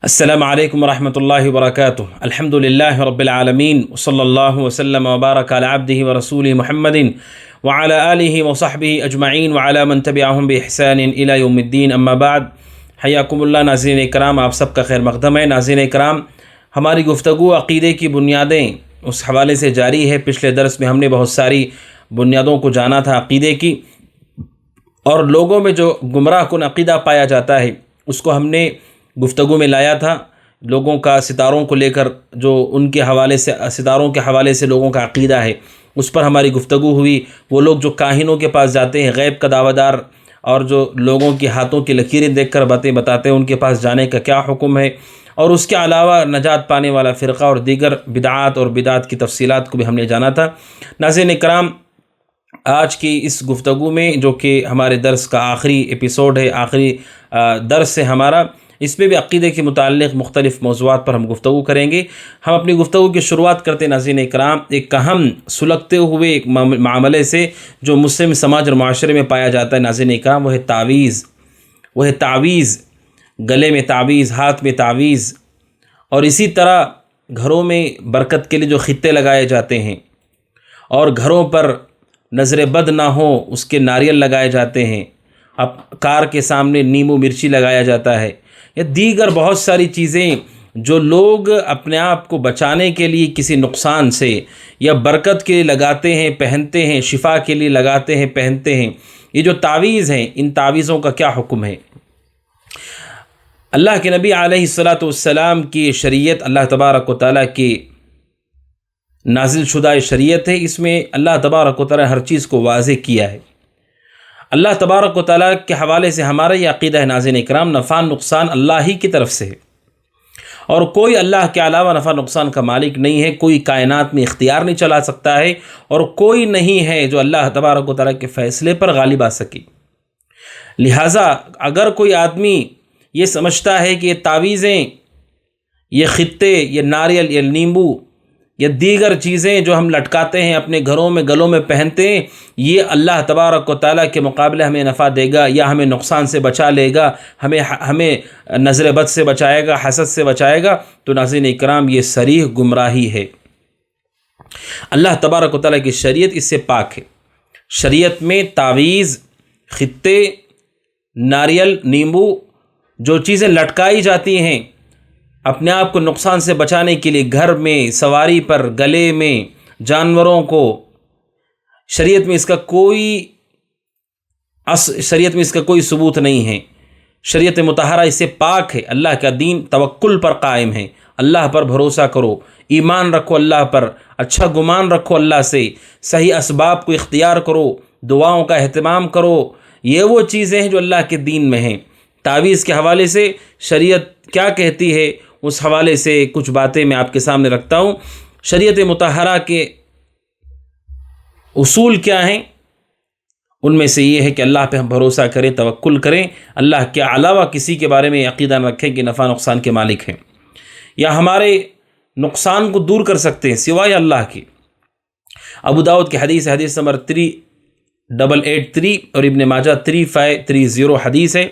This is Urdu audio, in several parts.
السلام علیکم ورحمۃ اللہ وبرکاتہ۔ الحمد للہ رب العالمین وصلی اللہ وسلم وبارک علی عبدہ ورسولہ محمد وعلی آلہ وصحبہ اجمعین وعلی من تبعہم بإحسان الی یوم الدین، اما بعد۔ حیاکم اللہ ناظرین کرام، آپ سب کا خیر مقدم ہے۔ ناظرین کرام، ہماری گفتگو عقیدے کی بنیادیں اس حوالے سے جاری ہے۔ پچھلے درس میں ہم نے بہت ساری بنیادوں کو جانا تھا عقیدے کی، اور لوگوں میں جو گمراہ کن عقیدہ پایا جاتا ہے اس کو ہم نے گفتگو میں لایا تھا۔ لوگوں کا ستاروں کو لے کر جو ان کے حوالے سے، ستاروں کے حوالے سے لوگوں کا عقیدہ ہے، اس پر ہماری گفتگو ہوئی۔ وہ لوگ جو کاہنوں کے پاس جاتے ہیں، غیب کا دعویٰ دار، اور جو لوگوں کے ہاتھوں کی لکیریں دیکھ کر باتیں بتاتے ہیں، ان کے پاس جانے کا کیا حکم ہے، اور اس کے علاوہ نجات پانے والا فرقہ اور دیگر بدعات اور بدعات کی تفصیلات کو بھی ہم نے جانا تھا۔ ناظرین کرام، آج کی اس گفتگو میں جو کہ ہمارے درس کا آخری ایپیسوڈ ہے، آخری درس ہے ہمارا، اس میں بھی عقیدے کے متعلق مختلف موضوعات پر ہم گفتگو کریں گے۔ ہم اپنی گفتگو کی شروعات کرتے ہیں ناظرین کرام ایک اہم سلگتے ہوئے ایک معاملے سے جو مسلم سماج اور معاشرے میں پایا جاتا ہے ناظرین کرام، وہ ہے تعویذ۔ وہ ہے تعویذ، گلے میں تعویذ، ہاتھ میں تعویذ، اور اسی طرح گھروں میں برکت کے لیے جو خطے لگائے جاتے ہیں، اور گھروں پر نظر بد نہ ہو اس کے ناریل لگائے جاتے ہیں، اب کار کے سامنے نیمبو مرچی لگایا جاتا ہے، یا دیگر بہت ساری چیزیں جو لوگ اپنے آپ کو بچانے کے لیے کسی نقصان سے یا برکت کے لیے لگاتے ہیں، پہنتے ہیں، شفا کے لیے لگاتے ہیں، پہنتے ہیں۔ یہ جو تعویذ ہیں، ان تعویذوں کا کیا حکم ہے؟ اللہ کے نبی علیہ السلام کی شریعت، اللہ تبارک و تعالیٰ کی نازل شدہ شریعت ہے، اس میں اللہ تبارک و تعالیٰ ہر چیز کو واضح کیا ہے۔ اللہ تبارک و تعالیٰ کے حوالے سے ہمارا یہ عقیدہ ہے ناظرین اکرام، نفع نقصان اللہ ہی کی طرف سے ہے، اور کوئی اللہ کے علاوہ نفع نقصان کا مالک نہیں ہے، کوئی کائنات میں اختیار نہیں چلا سکتا ہے، اور کوئی نہیں ہے جو اللہ تبارک و تعالیٰ کے فیصلے پر غالب آ سکے۔ لہٰذا اگر کوئی آدمی یہ سمجھتا ہے کہ یہ تعویذیں، یہ خطے، یہ ناریل، یہ نیمبو، یہ دیگر چیزیں جو ہم لٹکاتے ہیں اپنے گھروں میں، گلوں میں پہنتے ہیں، یہ اللہ تبارک و تعالیٰ کے مقابلے ہمیں نفع دے گا یا ہمیں نقصان سے بچا لے گا، ہمیں نظر بد سے بچائے گا، حسد سے بچائے گا، تو ناظرین اکرام یہ صریح گمراہی ہے۔ اللہ تبارک و تعالیٰ کی شریعت اس سے پاک ہے۔ شریعت میں تعویذ، خطے، ناریل، نیمبو، جو چیزیں لٹکائی جاتی ہیں اپنے آپ کو نقصان سے بچانے کے لیے، گھر میں، سواری پر، گلے میں، جانوروں کو، شریعت میں اس کا کوئی ثبوت نہیں ہے۔ شریعت مطہرہ اس سے پاک ہے۔ اللہ کا دین توکل پر قائم ہے۔ اللہ پر بھروسہ کرو، ایمان رکھو اللہ پر، اچھا گمان رکھو اللہ سے، صحیح اسباب کو اختیار کرو، دعاؤں کا اہتمام کرو۔ یہ وہ چیزیں ہیں جو اللہ کے دین میں ہیں۔ تعویذ کے حوالے سے شریعت کیا کہتی ہے، اس حوالے سے کچھ باتیں میں آپ کے سامنے رکھتا ہوں۔ شریعت مطہرہ کے اصول کیا ہیں؟ ان میں سے یہ ہے کہ اللہ پہ ہم بھروسہ کریں، توکل کریں، اللہ کے علاوہ کسی کے بارے میں عقیدہ نہ رکھیں کہ نفع نقصان کے مالک ہیں یا ہمارے نقصان کو دور کر سکتے ہیں سوائے اللہ کے۔ ابو داؤد کی حدیث نمبر 3883 اور ابن ماجہ 3530 حدیث ہے۔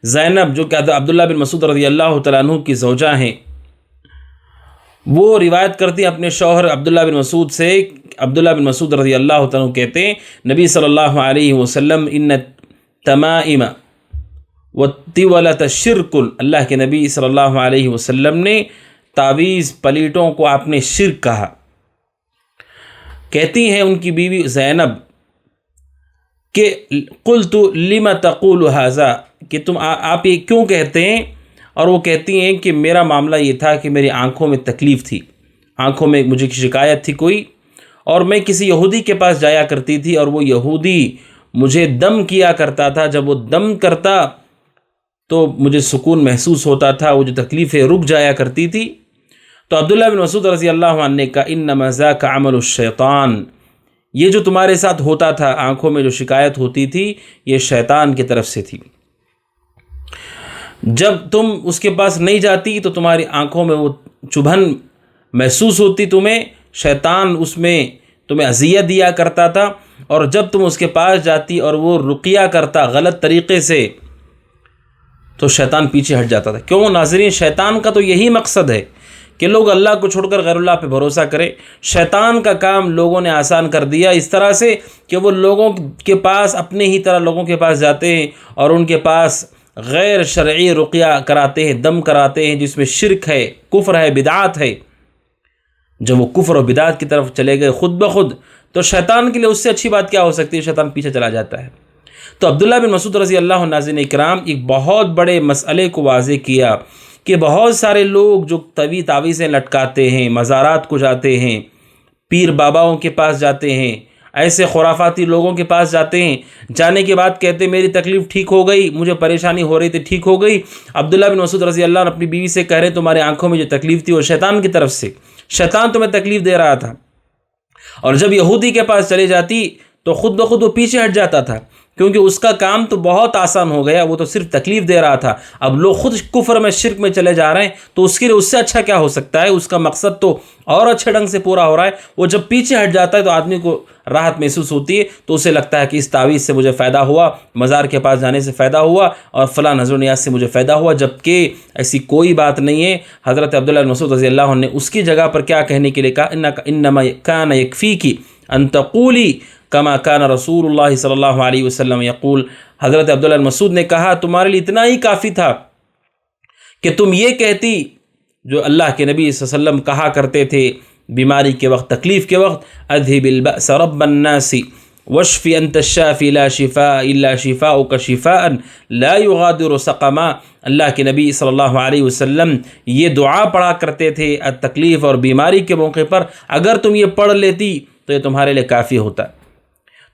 زینب جو کہ عبداللہ بن مسعود رضی اللہ تعالیٰ عنہ کی زوجہ ہیں، وہ روایت کرتی ہیں اپنے شوہر عبداللہ بن مسعود سے۔ عبداللہ بن مسعود رضی اللہ تعالیٰ عنہ کہتے ہیں، نبی صلی اللہ علیہ وسلم ان تمائم والطولۃ شرک، اللہ کے نبی صلی اللہ علیہ وسلم نے تعویذ، پلیٹوں کو آپ نے شرک کہا۔ کہتی ہیں ان کی بیوی زینب کہ قلت لم تقول ھذا، کہ آپ یہ کیوں کہتے ہیں؟ اور وہ کہتی ہیں کہ میرا معاملہ یہ تھا کہ میری آنکھوں میں تکلیف تھی، آنکھوں میں مجھے شکایت تھی کوئی، اور میں کسی یہودی کے پاس جایا کرتی تھی، اور وہ یہودی مجھے دم کیا کرتا تھا، جب وہ دم کرتا تو مجھے سکون محسوس ہوتا تھا، وہ جو تکلیفیں رک جایا کرتی تھی۔ تو عبداللہ بن مسعود رضی اللہ عنہ نے کہا، انما ذاک عمل الشیطان، یہ جو تمہارے ساتھ ہوتا تھا، آنکھوں میں جو شکایت ہوتی تھی، یہ شیطان کی طرف سے تھی۔ جب تم اس کے پاس نہیں جاتی تو تمہاری آنکھوں میں وہ چبھن محسوس ہوتی، تمہیں شیطان اس میں تمہیں اذیت دیا کرتا تھا، اور جب تم اس کے پاس جاتی اور وہ رقیہ کرتا غلط طریقے سے، تو شیطان پیچھے ہٹ جاتا تھا۔ کیوں ناظرین؟ شیطان کا تو یہی مقصد ہے کہ لوگ اللہ کو چھوڑ کر غیر اللہ پہ بھروسہ کریں۔ شیطان کا کام لوگوں نے آسان کر دیا اس طرح سے کہ وہ لوگوں کے پاس اپنے ہی طرح لوگوں کے پاس جاتے ہیں اور ان کے پاس غیر شرعی رقیہ کراتے ہیں، دم کراتے ہیں، جس میں شرک ہے، کفر ہے، بدعات ہے۔ جب وہ کفر و بدعات کی طرف چلے گئے خود بخود، تو شیطان کے لیے اس سے اچھی بات کیا ہو سکتی ہے؟ شیطان پیچھے چلا جاتا ہے۔ تو عبداللہ بن مسعود رضی اللہ عنہ ناظرین اکرام ایک بہت بڑے مسئلے کو واضح کیا کہ بہت سارے لوگ جو تعویذیں لٹکاتے ہیں، مزارات کو جاتے ہیں، پیر باباؤں کے پاس جاتے ہیں، ایسے خرافاتی لوگوں کے پاس جاتے ہیں، جانے کے بعد کہتے ہیں میری تکلیف ٹھیک ہو گئی، مجھے پریشانی ہو رہی تھی ٹھیک ہو گئی۔ عبداللہ بن مسعود رضی اللہ عنہ اپنی بیوی سے کہہ رہے تمہاری آنکھوں میں جو تکلیف تھی وہ شیطان کی طرف سے، شیطان تمہیں تکلیف دے رہا تھا۔ اور جب یہودی کے پاس چلی جاتی تو خود بخود وہ پیچھے ہٹ جاتا تھا، کیونکہ اس کا کام تو بہت آسان ہو گیا، وہ تو صرف تکلیف دے رہا تھا۔ اب لوگ خود کفر میں، شرک میں چلے جا رہے ہیں، تو اس کے لیے اس سے اچھا کیا ہو سکتا ہے؟ اس کا مقصد تو اور اچھے ڈھنگ سے پورا ہو رہا ہے۔ وہ جب پیچھے ہٹ جاتا ہے تو آدمی کو راحت محسوس ہوتی ہے، تو اسے لگتا ہے کہ اس تعویذ سے مجھے فائدہ ہوا، مزار کے پاس جانے سے فائدہ ہوا، اور فلاں نذر و نیاز سے مجھے فائدہ ہوا، جبکہ ایسی کوئی بات نہیں ہے۔ حضرت عبداللہ بن مسعود رضی اللہ عنہ نے اس کی جگہ پر کیا کہنے کے لیے کہا؟ انما کان یکفیکی ان تقولی کما کان رسول اللہ صلی اللہ علیہ وسلم یقول۔ حضرت عبداللہ بن مسعود نے کہا تمہارے لیے اتنا ہی کافی تھا کہ تم یہ کہتی جو اللہ کے نبی صلی اللہ علیہ وسلم کہا کرتے تھے بیماری کے وقت، تکلیف کے وقت، اذهب البأس رب الناس واشف انت الشافی لا شفاء الا شفاؤک شفاء لا یغادر سقما۔ اللہ کے نبی صلی اللہ علیہ وسلم یہ دعا پڑھا کرتے تھے تکلیف اور بیماری کے موقع پر، اگر تم یہ پڑھ لیتی تو یہ تمہارے لیے کافی ہوتا۔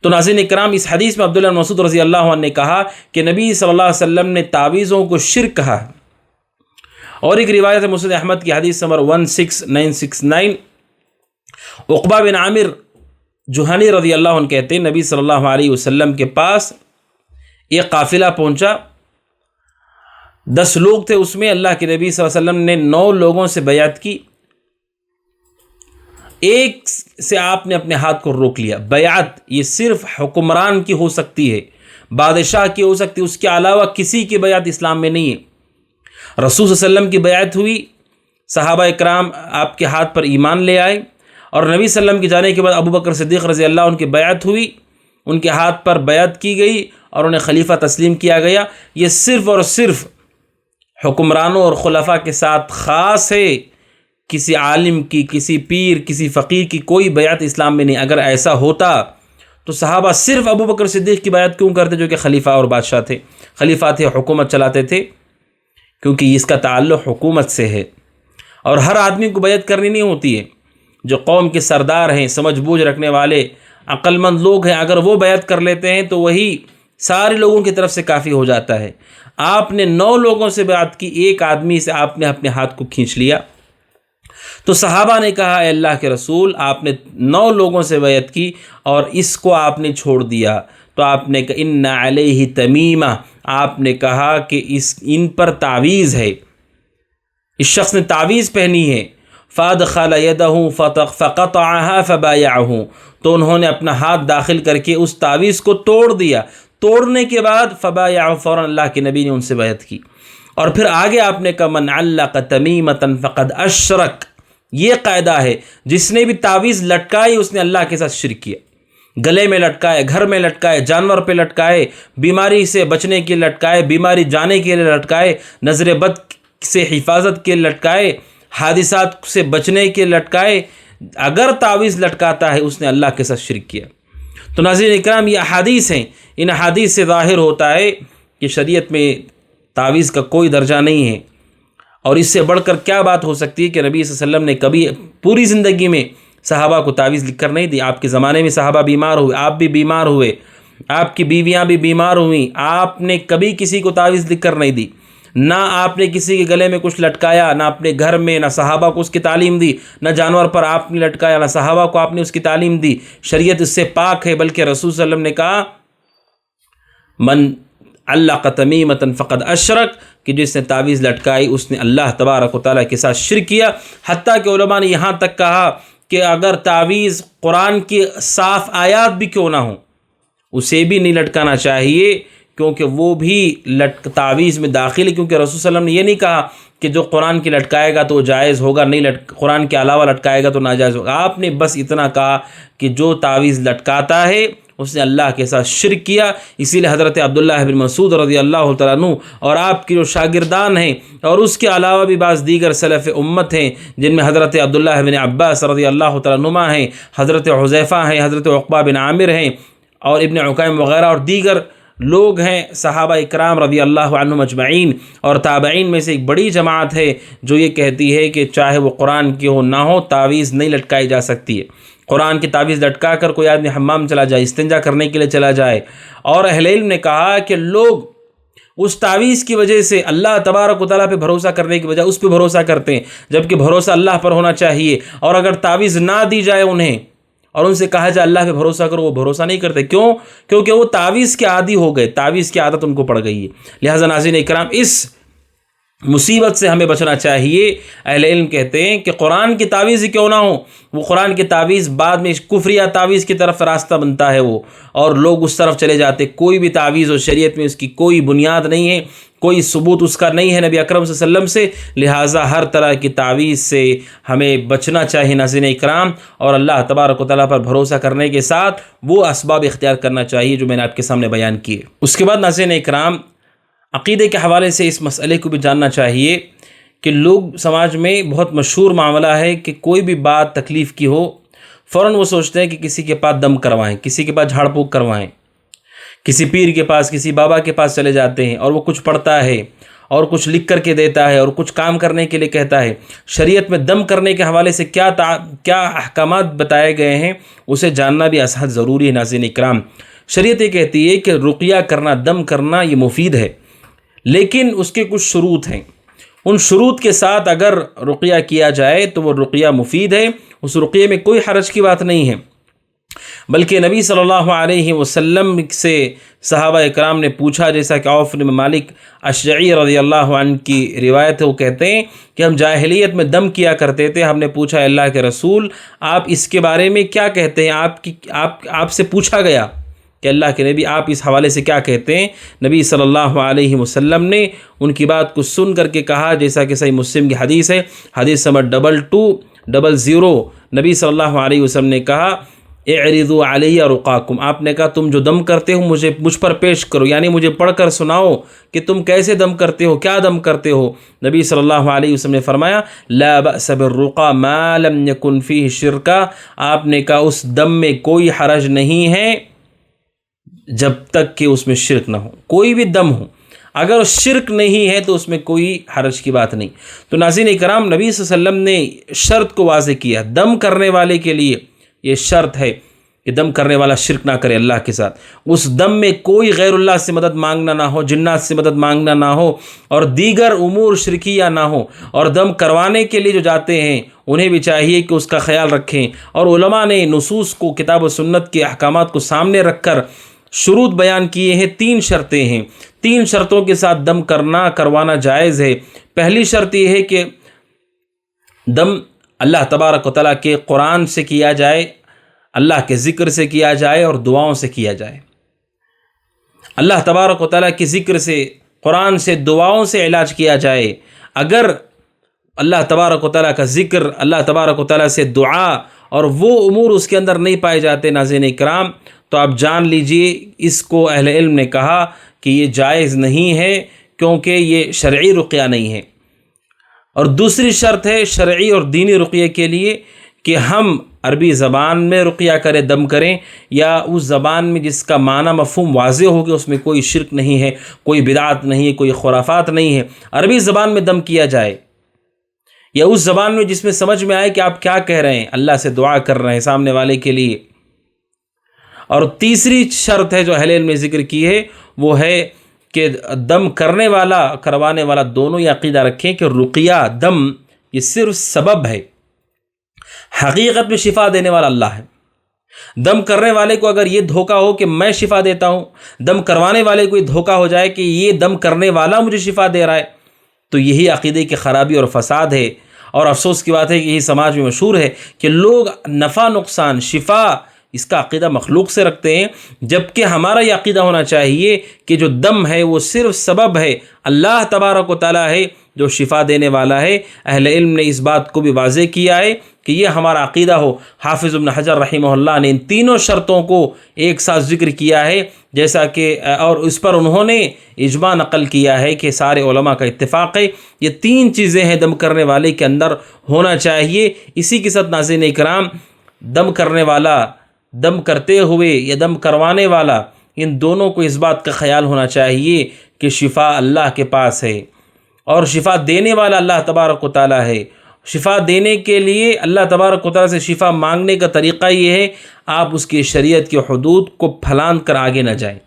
تو ناظرین اکرام، اس حدیث میں عبداللہ بن مسعود رضی اللہ عنہ نے کہا کہ نبی صلی اللہ علیہ وسلم نے تعویذوں کو شرک کہا۔ اور ایک روایت ہے مسند احمد کی حدیث نمبر 16969، عقبہ بن عامر جوہنی رضی اللہ عنہ کہتے ہیں نبی صلی اللہ علیہ وسلم کے پاس ایک قافلہ پہنچا، 10 لوگ تھے اس میں۔ اللہ کے نبی صلی اللہ علیہ وسلم نے 9 لوگوں سے بیعت کی، ایک سے آپ نے اپنے ہاتھ کو روک لیا۔ بیعت یہ صرف حکمران کی ہو سکتی ہے، بادشاہ کی ہو سکتی ہے، اس کے علاوہ کسی کی بیعت اسلام میں نہیں ہے۔ رسول صلی اللہ علیہ وسلم کی بیعت ہوئی، صحابہ اکرام آپ کے ہاتھ پر ایمان لے آئے، اور نبی صلی اللہ علیہ وسلم کے جانے کے بعد ابو بکر صدیق رضی اللہ عنہ کی بیعت ہوئی، ان کے ہاتھ پر بیعت کی گئی اور انہیں خلیفہ تسلیم کیا گیا۔ یہ صرف اور صرف حکمرانوں اور خلفاء کے ساتھ خاص ہے، کسی عالم کی، کسی پیر، کسی فقیر کی کوئی بیعت اسلام میں نہیں۔ اگر ایسا ہوتا تو صحابہ صرف ابو بکر صدیق کی بیعت کیوں کرتے جو کہ خلیفہ اور بادشاہ تھے، خلیفہ تھے، حکومت چلاتے تھے؟ کیونکہ اس کا تعلق حکومت سے ہے، اور ہر آدمی کو بیعت کرنی نہیں ہوتی ہے۔ جو قوم کے سردار ہیں، سمجھ بوجھ رکھنے والے، عقل مند لوگ ہیں، اگر وہ بیعت کر لیتے ہیں تو وہی سارے لوگوں کی طرف سے کافی ہو جاتا ہے۔ آپ نے 9 لوگوں سے بیعت کی، ایک آدمی سے آپ نے اپنے ہاتھ کو کھینچ لیا۔ تو صحابہ نے کہا اے اللہ کے رسول، آپ نے 9 لوگوں سے بیعت کی اور اس کو آپ نے چھوڑ دیا۔ تو آپ نے کہا ان علیہ تمیمہ، آپ نے کہا کہ ان پر تعویذ ہے، اس شخص نے تعویذ پہنی ہے۔ فادخل یدہ فقطعها فبایعہ، تو انہوں نے اپنا ہاتھ داخل کر کے اس تعویذ کو توڑ دیا۔ توڑنے کے بعد فبایعہ، فوراً اللہ کے نبی نے ان سے بیعت کی۔ اور پھر آگے آپ نے کہا من علق تمیمۃ فقد اشرک، یہ قاعدہ ہے، جس نے بھی تعویذ لٹکائی اس نے اللہ کے ساتھ شرک کیا۔ گلے میں لٹکائے، گھر میں لٹکائے، جانور پہ لٹکائے، بیماری سے بچنے کے لٹکائے، بیماری جانے کے لیے لٹکائے، نظر بد سے حفاظت کے لٹکائے، حادثات سے بچنے کے لٹکائے، اگر تعویذ لٹکاتا ہے اس نے اللہ کے ساتھ شرک کیا۔ تو ناظرین اکرام، یہ احادیث ہیں، ان احادیث سے ظاہر ہوتا ہے کہ شریعت میں تعویذ کا کوئی درجہ نہیں ہے۔ اور اس سے بڑھ کر کیا بات ہو سکتی ہے کہ نبی صلی اللہ علیہ وسلم نے کبھی پوری زندگی میں صحابہ کو تعویذ لکھ کر نہیں دی۔ آپ کے زمانے میں صحابہ بیمار ہوئے، آپ بھی بیمار ہوئے، آپ کی بیویاں بھی بیمار ہوئیں، آپ نے کبھی کسی کو تعویذ لکھ کر نہیں دی، نہ آپ نے کسی کے گلے میں کچھ لٹکایا، نہ اپنے گھر میں، نہ صحابہ کو اس کی تعلیم دی، نہ جانور پر آپ نے لٹکایا، نہ صحابہ کو آپ نے اس کی تعلیم دی۔ شریعت اس سے پاک ہے، بلکہ رسول صلی اللہ علیہ وسلم نے کہا من علق تمیمۃ فقد اشرک، کہ جس نے تعویذ لٹکائی اس نے اللہ تبارک و تعالیٰ کے ساتھ شرک کیا۔ حتیٰ کہ علماء نے یہاں تک کہا کہ اگر تعویذ قرآن کی صاف آیات بھی کیوں نہ ہوں، اسے بھی نہیں لٹکانا چاہیے، کیونکہ وہ بھی تعویذ میں داخل ہے، کیونکہ رسول صلی اللہ علیہ وسلم نے یہ نہیں کہا کہ جو قرآن کی لٹکائے گا تو وہ جائز ہوگا، نہیں قرآن کے علاوہ لٹکائے گا تو ناجائز ہوگا۔ آپ نے بس اتنا کہا کہ جو تعویذ لٹکاتا ہے اس نے اللہ کے ساتھ شرک کیا۔ اسی لیے حضرت عبداللہ بن مسعود رضی اللہ تعالیٰ عنہ اور آپ کی جو شاگردان ہیں اور اس کے علاوہ بھی بعض دیگر سلف امت ہیں، جن میں حضرت عبداللہ بن عباس رضی اللہ تعالیٰ عنہما ہیں، حضرت حذیفہ ہیں، حضرت عقبہ بن عامر ہیں اور ابن عکیم وغیرہ اور دیگر لوگ ہیں صحابہ اکرام رضی اللہ عنہم اجمعین، اور تابعین میں سے ایک بڑی جماعت ہے جو یہ کہتی ہے کہ چاہے وہ قرآن کی ہو نہ ہو تعویذ نہیں لٹکائی جا سکتی ہے۔ قرآن کی تعویذ لٹکا کر کوئی آدمی حمام چلا جائے، استنجا کرنے کے لیے چلا جائے، اور اہل علم نے کہا کہ لوگ اس تعویذ کی وجہ سے اللہ تبارک و تعالیٰ پہ بھروسہ کرنے کی بجائے اس پہ بھروسہ کرتے ہیں، جبکہ بھروسہ اللہ پر ہونا چاہیے۔ اور اگر تعویذ نہ دی جائے انہیں اور ان سے کہا جائے اللہ پہ بھروسہ کرو، وہ بھروسہ نہیں کرتے۔ کیوں؟ کیونکہ وہ تعویذ کے عادی ہو گئے، تعویذ کی عادت ان کو پڑ گئی ہے۔ لہٰذا ناظرین اکرام، اس مصیبت سے ہمیں بچنا چاہیے۔ اہل علم کہتے ہیں کہ قرآن کی تعویذ ہی کیوں نہ ہو، وہ قرآن کی تعویذ بعد میں کفریہ تعویذ کی طرف راستہ بنتا ہے وہ، اور لوگ اس طرف چلے جاتے۔ کوئی بھی تعویذ اور شریعت میں اس کی کوئی بنیاد نہیں ہے، کوئی ثبوت اس کا نہیں ہے نبی اکرم صلی اللہ علیہ وسلم سے۔ لہٰذا ہر طرح کی تعویذ سے ہمیں بچنا چاہیے ناظرین اکرام، اور اللہ تبارک و تعالیٰ پر بھروسہ کرنے کے ساتھ وہ اسباب اختیار کرنا چاہیے جو میں نے آپ کے سامنے بیان کیے۔ اس کے بعد ناظرین اکرام، عقیدے کے حوالے سے اس مسئلے کو بھی جاننا چاہیے کہ لوگ سماج میں بہت مشہور معاملہ ہے کہ کوئی بھی بات تکلیف کی ہو فوراً وہ سوچتے ہیں کہ کسی کے پاس دم کروائیں، کسی کے پاس جھاڑ پھونک کروائیں، کسی پیر کے پاس، کسی بابا کے پاس چلے جاتے ہیں، اور وہ کچھ پڑھتا ہے اور کچھ لکھ کر کے دیتا ہے اور کچھ کام کرنے کے لیے کہتا ہے۔ شریعت میں دم کرنے کے حوالے سے کیا احکامات بتائے گئے ہیں اسے جاننا بھی اسحد ضروری ہے ناظرین اکرام۔ شریعت یہ کہتی ہے کہ رقیہ کرنا، دم کرنا یہ مفید ہے، لیکن اس کے کچھ شروط ہیں۔ ان شروط کے ساتھ اگر رقیہ کیا جائے تو وہ رقیہ مفید ہے، اس رقیے میں کوئی حرج کی بات نہیں ہے۔ بلکہ نبی صلی اللہ علیہ وسلم سے صحابہ اکرام نے پوچھا، جیسا کہ عوف بن مالک اشجعی رضی اللہ عنہ کی روایت ہے، وہ کہتے ہیں کہ ہم جاہلیت میں دم کیا کرتے تھے۔ ہم نے پوچھا اللہ کے رسول آپ اس کے بارے میں کیا کہتے ہیں؟ آپ سے پوچھا گیا کہ اللہ کے نبی آپ اس حوالے سے کیا کہتے ہیں؟ نبی صلی اللہ علیہ وسلم نے ان کی بات کو سن کر کے کہا، جیسا کہ صحیح مسلم کی حدیث ہے، حدیث نمبر 2200، نبی صلی اللہ علیہ وسلم نے کہا اعرضوا علی رقاکم، آپ نے کہا تم جو دم کرتے ہو مجھ پر پیش کرو، یعنی مجھے پڑھ کر سناؤ کہ تم کیسے دم کرتے ہو، کیا دم کرتے ہو۔ نبی صلی اللہ علیہ وسلم نے فرمایا لا بأس بالرقا ما لم یکن فیہ شرکا، آپ نے کہا اس دم میں کوئی حرج نہیں ہے جب تک کہ اس میں شرک نہ ہو۔ کوئی بھی دم ہو اگر شرک نہیں ہے تو اس میں کوئی حرج کی بات نہیں۔ تو ناظرین اکرام، نبی صلی اللہ علیہ وسلم نے شرط کو واضح کیا، دم کرنے والے کے لیے یہ شرط ہے کہ دم کرنے والا شرک نہ کرے اللہ کے ساتھ، اس دم میں کوئی غیر اللہ سے مدد مانگنا نہ ہو، جنات سے مدد مانگنا نہ ہو، اور دیگر امور شرکیہ نہ ہو۔ اور دم کروانے کے لیے جو جاتے ہیں انہیں بھی چاہیے کہ اس کا خیال رکھیں۔ اور علماء نے نصوص کو، کتاب و سنت کے احکامات کو سامنے رکھ کر شروط بیان کیے ہیں، 3 شرطیں ہیں، 3 شرطوں کے ساتھ دم کروانا جائز ہے۔ پہلی شرط یہ ہے کہ دم اللہ تبارک و تعالیٰ کے قرآن سے کیا جائے، اللہ کے ذکر سے کیا جائے اور دعاؤں سے کیا جائے۔ اللہ تبارک و تعالیٰ کے ذکر سے، قرآن سے، دعاؤں سے علاج کیا جائے۔ اگر اللہ تبارک و تعالیٰ کا ذکر، اللہ تبارک و تعالیٰ سے دعا اور وہ امور اس کے اندر نہیں پائے جاتے ناظرین اکرام، تو آپ جان لیجئے اس کو اہل علم نے کہا کہ یہ جائز نہیں ہے، کیونکہ یہ شرعی رقیہ نہیں ہے۔ اور دوسری شرط ہے شرعی اور دینی رقیے کے لیے کہ ہم عربی زبان میں رقیہ کریں، دم کریں، یا اس زبان میں جس کا معنی مفہوم واضح ہو کہ اس میں کوئی شرک نہیں ہے، کوئی بدعت نہیں ہے، کوئی خرافات نہیں ہے۔ عربی زبان میں دم کیا جائے، یا اس زبان میں جس میں سمجھ میں آئے کہ آپ کیا کہہ رہے ہیں، اللہ سے دعا کر رہے ہیں سامنے والے کے لیے۔ اور تیسری شرط ہے جو اہل علم نے ذکر کی ہے، وہ ہے کہ دم کرنے والا، کروانے والا دونوں یہ عقیدہ رکھیں کہ رقیہ، دم یہ صرف سبب ہے، حقیقت میں شفا دینے والا اللہ ہے۔ دم کرنے والے کو اگر یہ دھوکہ ہو کہ میں شفا دیتا ہوں، دم کروانے والے کو یہ دھوکہ ہو جائے کہ یہ دم کرنے والا مجھے شفا دے رہا ہے، تو یہی عقیدے کی خرابی اور فساد ہے۔ اور افسوس کی بات ہے کہ یہی سماج میں مشہور ہے کہ لوگ نفع نقصان، شفا اس کا عقیدہ مخلوق سے رکھتے ہیں، جبکہ ہمارا یہ عقیدہ ہونا چاہیے کہ جو دم ہے وہ صرف سبب ہے، اللہ تبارک و تعالیٰ ہے جو شفا دینے والا ہے۔ اہل علم نے اس بات کو بھی واضح کیا ہے کہ یہ ہمارا عقیدہ ہو۔ حافظ ابن حجر رحمہ اللہ نے ان تینوں شرطوں کو ایک ساتھ ذکر کیا ہے، جیسا کہ اور اس پر انہوں نے اجماع نقل کیا ہے کہ سارے علماء کا اتفاق ہے یہ تین چیزیں ہیں دم کرنے والے کے اندر ہونا چاہیے۔ اسی کے ساتھ ناظرین اکرام، دم کرنے والا، دم کرتے ہوئے یا دم کروانے والا، ان دونوں کو اس بات کا خیال ہونا چاہیے کہ شفا اللہ کے پاس ہے، اور شفا دینے والا اللہ تبارک و تعالیٰ ہے۔ شفا دینے کے لیے اللہ تبارک و تعالیٰ سے شفا مانگنے کا طریقہ یہ ہے، آپ اس کی شریعت کی حدود کو پھلان کر آگے نہ جائیں۔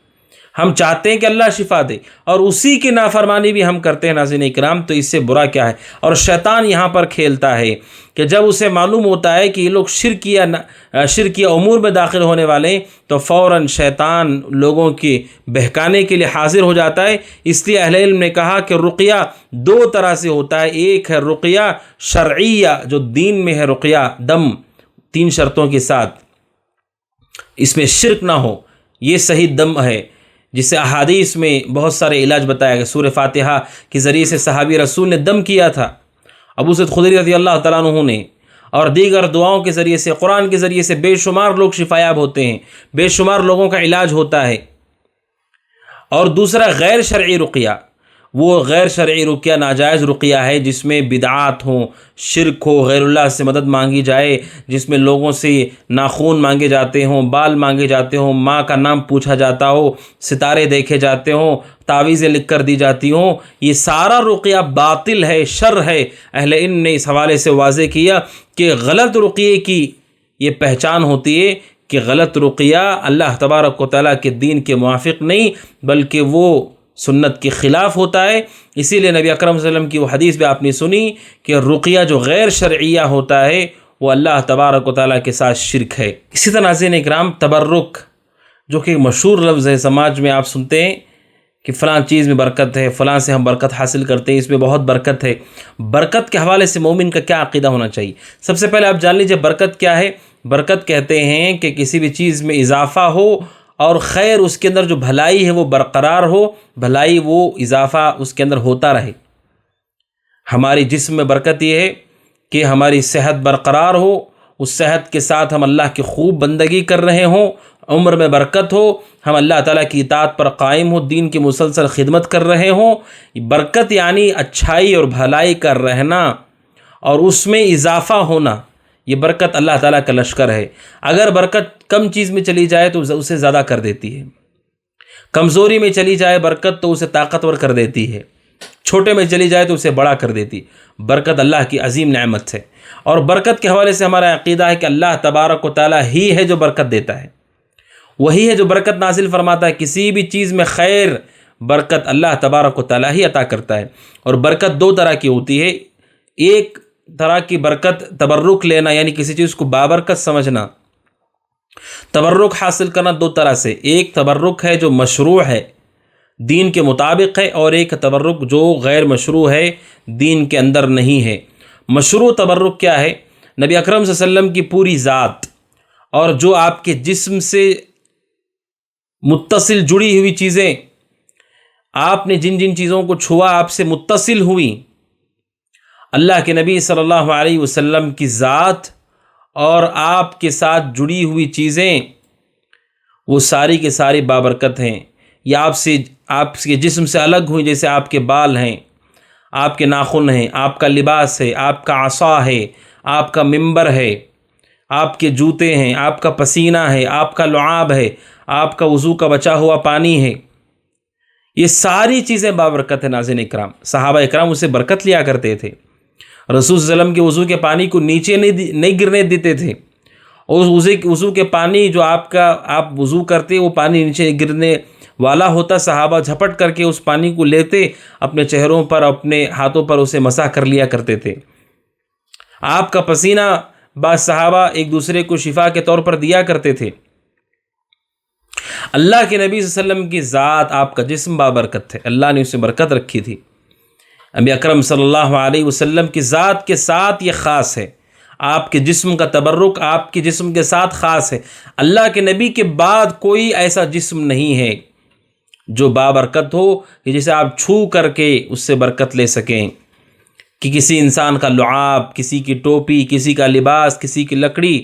ہم چاہتے ہیں کہ اللہ شفا دے اور اسی کی نافرمانی بھی ہم کرتے ہیں ناظرین اکرام، تو اس سے برا کیا ہے؟ اور شیطان یہاں پر کھیلتا ہے کہ جب اسے معلوم ہوتا ہے کہ یہ لوگ شرکیہ امور میں داخل ہونے والے ہیں، تو فوراً شیطان لوگوں کی بہکانے کے لیے حاضر ہو جاتا ہے۔ اس لیے اہل علم نے کہا کہ رقیہ دو طرح سے ہوتا ہے، ایک ہے رقیہ شرعیہ جو دین میں ہے، رقیہ دم 3 شرطوں کے ساتھ، اس میں شرک نہ ہو، یہ صحیح دم ہے، جسے احادیث میں بہت سارے علاج بتایا گیا۔ سورہ فاتحہ کے ذریعے سے صحابی رسول نے دم کیا تھا، ابو سعید خدری رضی اللہ تعالیٰ عنہ نے، اور دیگر دعاؤں کے ذریعے سے، قرآن کے ذریعے سے بے شمار لوگ شفایاب ہوتے ہیں، بے شمار لوگوں کا علاج ہوتا ہے۔ اور دوسرا غیر شرعی رقیہ، وہ غیر شرعی رقیہ ناجائز رقیہ ہے جس میں بدعات ہوں، شرک ہو، غیر اللہ سے مدد مانگی جائے، جس میں لوگوں سے ناخون مانگے جاتے ہوں، بال مانگے جاتے ہوں، ماں کا نام پوچھا جاتا ہو، ستارے دیکھے جاتے ہوں، تعویذیں لکھ کر دی جاتی ہوں۔ یہ سارا رقیہ باطل ہے، شر ہے۔ اہل علم نے اس حوالے سے واضح کیا کہ غلط رقیے کی یہ پہچان ہوتی ہے کہ غلط رقیہ اللہ تبارک و تعالیٰ کے دین کے موافق نہیں، بلکہ وہ سنت کے خلاف ہوتا ہے۔ اسی لیے نبی اکرم صلی اللہ علیہ وسلم کی وہ حدیث بھی آپ نے سنی کہ رقیہ جو غیر شرعیہ ہوتا ہے وہ اللہ تبارک و تعالیٰ کے ساتھ شرک ہے۔ اسی طرح ناظرین اکرام، تبرک جو کہ مشہور لفظ ہے، سماج میں آپ سنتے ہیں کہ فلاں چیز میں برکت ہے، فلاں سے ہم برکت حاصل کرتے ہیں، اس میں بہت برکت ہے۔ برکت کے حوالے سے مومن کا کیا عقیدہ ہونا چاہیے؟ سب سے پہلے آپ جان لیجئے برکت کیا ہے۔ برکت کہتے ہیں کہ کسی بھی چیز میں اضافہ ہو اور خیر اس کے اندر جو بھلائی ہے وہ برقرار ہو، بھلائی وہ اضافہ اس کے اندر ہوتا رہے۔ ہماری جسم میں برکت یہ ہے کہ ہماری صحت برقرار ہو، اس صحت کے ساتھ ہم اللہ کی خوب بندگی کر رہے ہوں، عمر میں برکت ہو، ہم اللہ تعالیٰ کی اطاعت پر قائم ہو، دین کی مسلسل خدمت کر رہے ہوں۔ برکت یعنی اچھائی اور بھلائی کا رہنا اور اس میں اضافہ ہونا، یہ برکت اللہ تعالیٰ کا لشکر ہے۔ اگر برکت کم چیز میں چلی جائے تو اسے زیادہ کر دیتی ہے، کمزوری میں چلی جائے برکت تو اسے طاقتور کر دیتی ہے، چھوٹے میں چلی جائے تو اسے بڑا کر دیتی۔ برکت اللہ کی عظیم نعمت ہے، اور برکت کے حوالے سے ہمارا عقیدہ ہے کہ اللہ تبارک و تعالیٰ ہی ہے جو برکت دیتا ہے، وہی ہے جو برکت نازل فرماتا ہے۔ کسی بھی چیز میں خیر، برکت اللہ تبارک و تعالیٰ ہی عطا کرتا ہے۔ اور برکت 2 طرح کی ہوتی ہے، ایک طرح کی برکت تبرک لینا، یعنی کسی چیز کو بابرکت سمجھنا۔ تبرک حاصل کرنا 2 طرح سے، ایک تبرک ہے جو مشروع ہے، دین کے مطابق ہے، اور ایک تبرک جو غیر مشروع ہے، دین کے اندر نہیں ہے۔ مشروع تبرک کیا ہے؟ نبی اکرم صلی اللہ علیہ وسلم کی پوری ذات اور جو آپ کے جسم سے متصل جڑی ہوئی چیزیں، آپ نے جن جن چیزوں کو چھوا آپ سے متصل ہوئی، اللہ کے نبی صلی اللہ علیہ وسلم کی ذات اور آپ کے ساتھ جڑی ہوئی چیزیں، وہ ساری کے ساری بابرکت ہیں۔ یہ آپ کے جسم سے الگ ہوئی، جیسے آپ کے بال ہیں، آپ کے ناخن ہیں، آپ کا لباس ہے، آپ کا عصا ہے، آپ کا منبر ہے، آپ کے جوتے ہیں، آپ کا پسینہ ہے، آپ کا لعاب ہے، آپ کا وضو کا بچا ہوا پانی ہے۔ یہ ساری چیزیں بابرکت ہیں ناظرین اکرام۔ صحابہ اکرام اسے برکت لیا کرتے تھے، رسول صلی اللہ علیہ وسلم کے وضو کے پانی کو نیچے نہیں گرنے دیتے تھے، اور وضو کے پانی جو آپ وضو کرتے وہ پانی نیچے گرنے والا ہوتا، صحابہ جھپٹ کر کے اس پانی کو لیتے، اپنے چہروں پر، اپنے ہاتھوں پر اسے مسح کر لیا کرتے تھے۔ آپ کا پسینہ بعض صحابہ ایک دوسرے کو شفا کے طور پر دیا کرتے تھے۔ اللہ کے نبی صلی اللہ علیہ وسلم کی ذات، آپ کا جسم بابرکت ہے، اللہ نے اسے برکت رکھی تھی۔ نبی اکرم صلی اللہ علیہ وسلم کی ذات کے ساتھ یہ خاص ہے، آپ کے جسم کا تبرک آپ کے جسم کے ساتھ خاص ہے۔ اللہ کے نبی کے بعد کوئی ایسا جسم نہیں ہے جو بابرکت ہو کہ جسے آپ چھو کر کے اس سے برکت لے سکیں، کہ کسی انسان کا لعاب، کسی کی ٹوپی، کسی کا لباس، کسی کی لکڑی،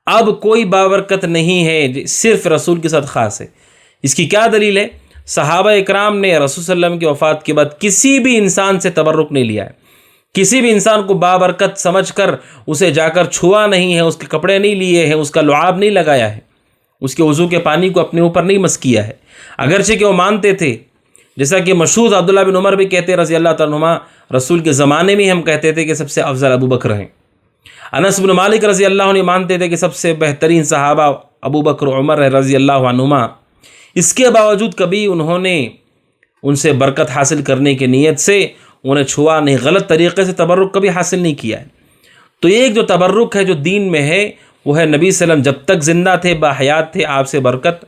اب کوئی بابرکت نہیں ہے، صرف رسول کے ساتھ خاص ہے۔ اس کی کیا دلیل ہے؟ صحابہ اکرام نے رسول صلی اللہ علیہ وسلم کی وفات کے بعد کسی بھی انسان سے تبرک نہیں لیا ہے، کسی بھی انسان کو بابرکت سمجھ کر اسے جا کر چھوا نہیں ہے، اس کے کپڑے نہیں لیے ہیں، اس کا لعاب نہیں لگایا ہے، اس کے وضو کے پانی کو اپنے اوپر نہیں مس کیا ہے، اگرچہ کہ وہ مانتے تھے، جیسا کہ مشہور عبداللہ بن عمر بھی کہتے رضی اللہ تعالیٰ عنہما، رسول کے زمانے میں ہم کہتے تھے کہ سب سے افضل ابو بکر ہیں۔ انس بن مالک رضی اللہ عنہ مانتے تھے کہ سب سے بہترین صحابہ ابو بکر عمر رضی اللہ عنہما۔ اس کے باوجود کبھی انہوں نے ان سے برکت حاصل کرنے کی نیت سے انہیں چھوا نہیں، غلط طریقے سے تبرک کبھی حاصل نہیں کیا ہے۔ تو ایک جو تبرک ہے جو دین میں ہے وہ ہے نبی صلی اللہ علیہ وسلم جب تک زندہ تھے، باحیات تھے، آپ سے برکت،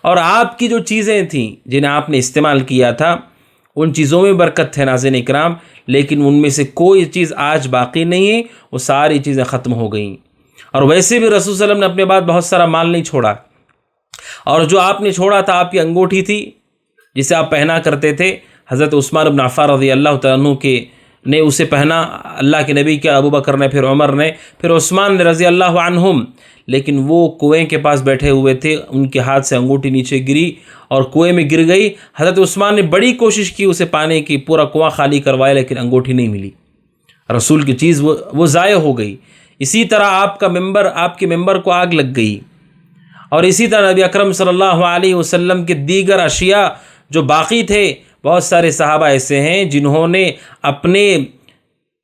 اور آپ کی جو چیزیں تھیں جنہیں آپ نے استعمال کیا تھا ان چیزوں میں برکت ہے ناظرین اکرام، لیکن ان میں سے کوئی چیز آج باقی نہیں ہے، وہ ساری چیزیں ختم ہو گئیں۔ اور ویسے بھی رسول صلی اللہ علیہ وسلم نے اپنے بعد بہت سارا مال نہیں چھوڑا، اور جو آپ نے چھوڑا تھا آپ کی انگوٹھی تھی جسے آپ پہنا کرتے تھے، حضرت عثمان بن عفان رضی اللہ تعالیٰ عنہ کے نے اسے پہنا، اللہ کے نبی کے ابو بکر نے، پھر عمر نے، پھر عثمان نے رضی اللہ عنہم، لیکن وہ کنویں کے پاس بیٹھے ہوئے تھے، ان کے ہاتھ سے انگوٹھی نیچے گری اور کنویں میں گر گئی۔ حضرت عثمان نے بڑی کوشش کی اسے پانے کی، پورا کنواں خالی کروایا، لیکن انگوٹھی نہیں ملی، رسول کی چیز وہ ضائع ہو گئی۔ اسی طرح آپ کے ممبر کو آگ لگ گئی، اور اسی طرح نبی اکرم صلی اللہ علیہ وسلم کے دیگر اشیاء جو باقی تھے، بہت سارے صحابہ ایسے ہیں جنہوں نے اپنے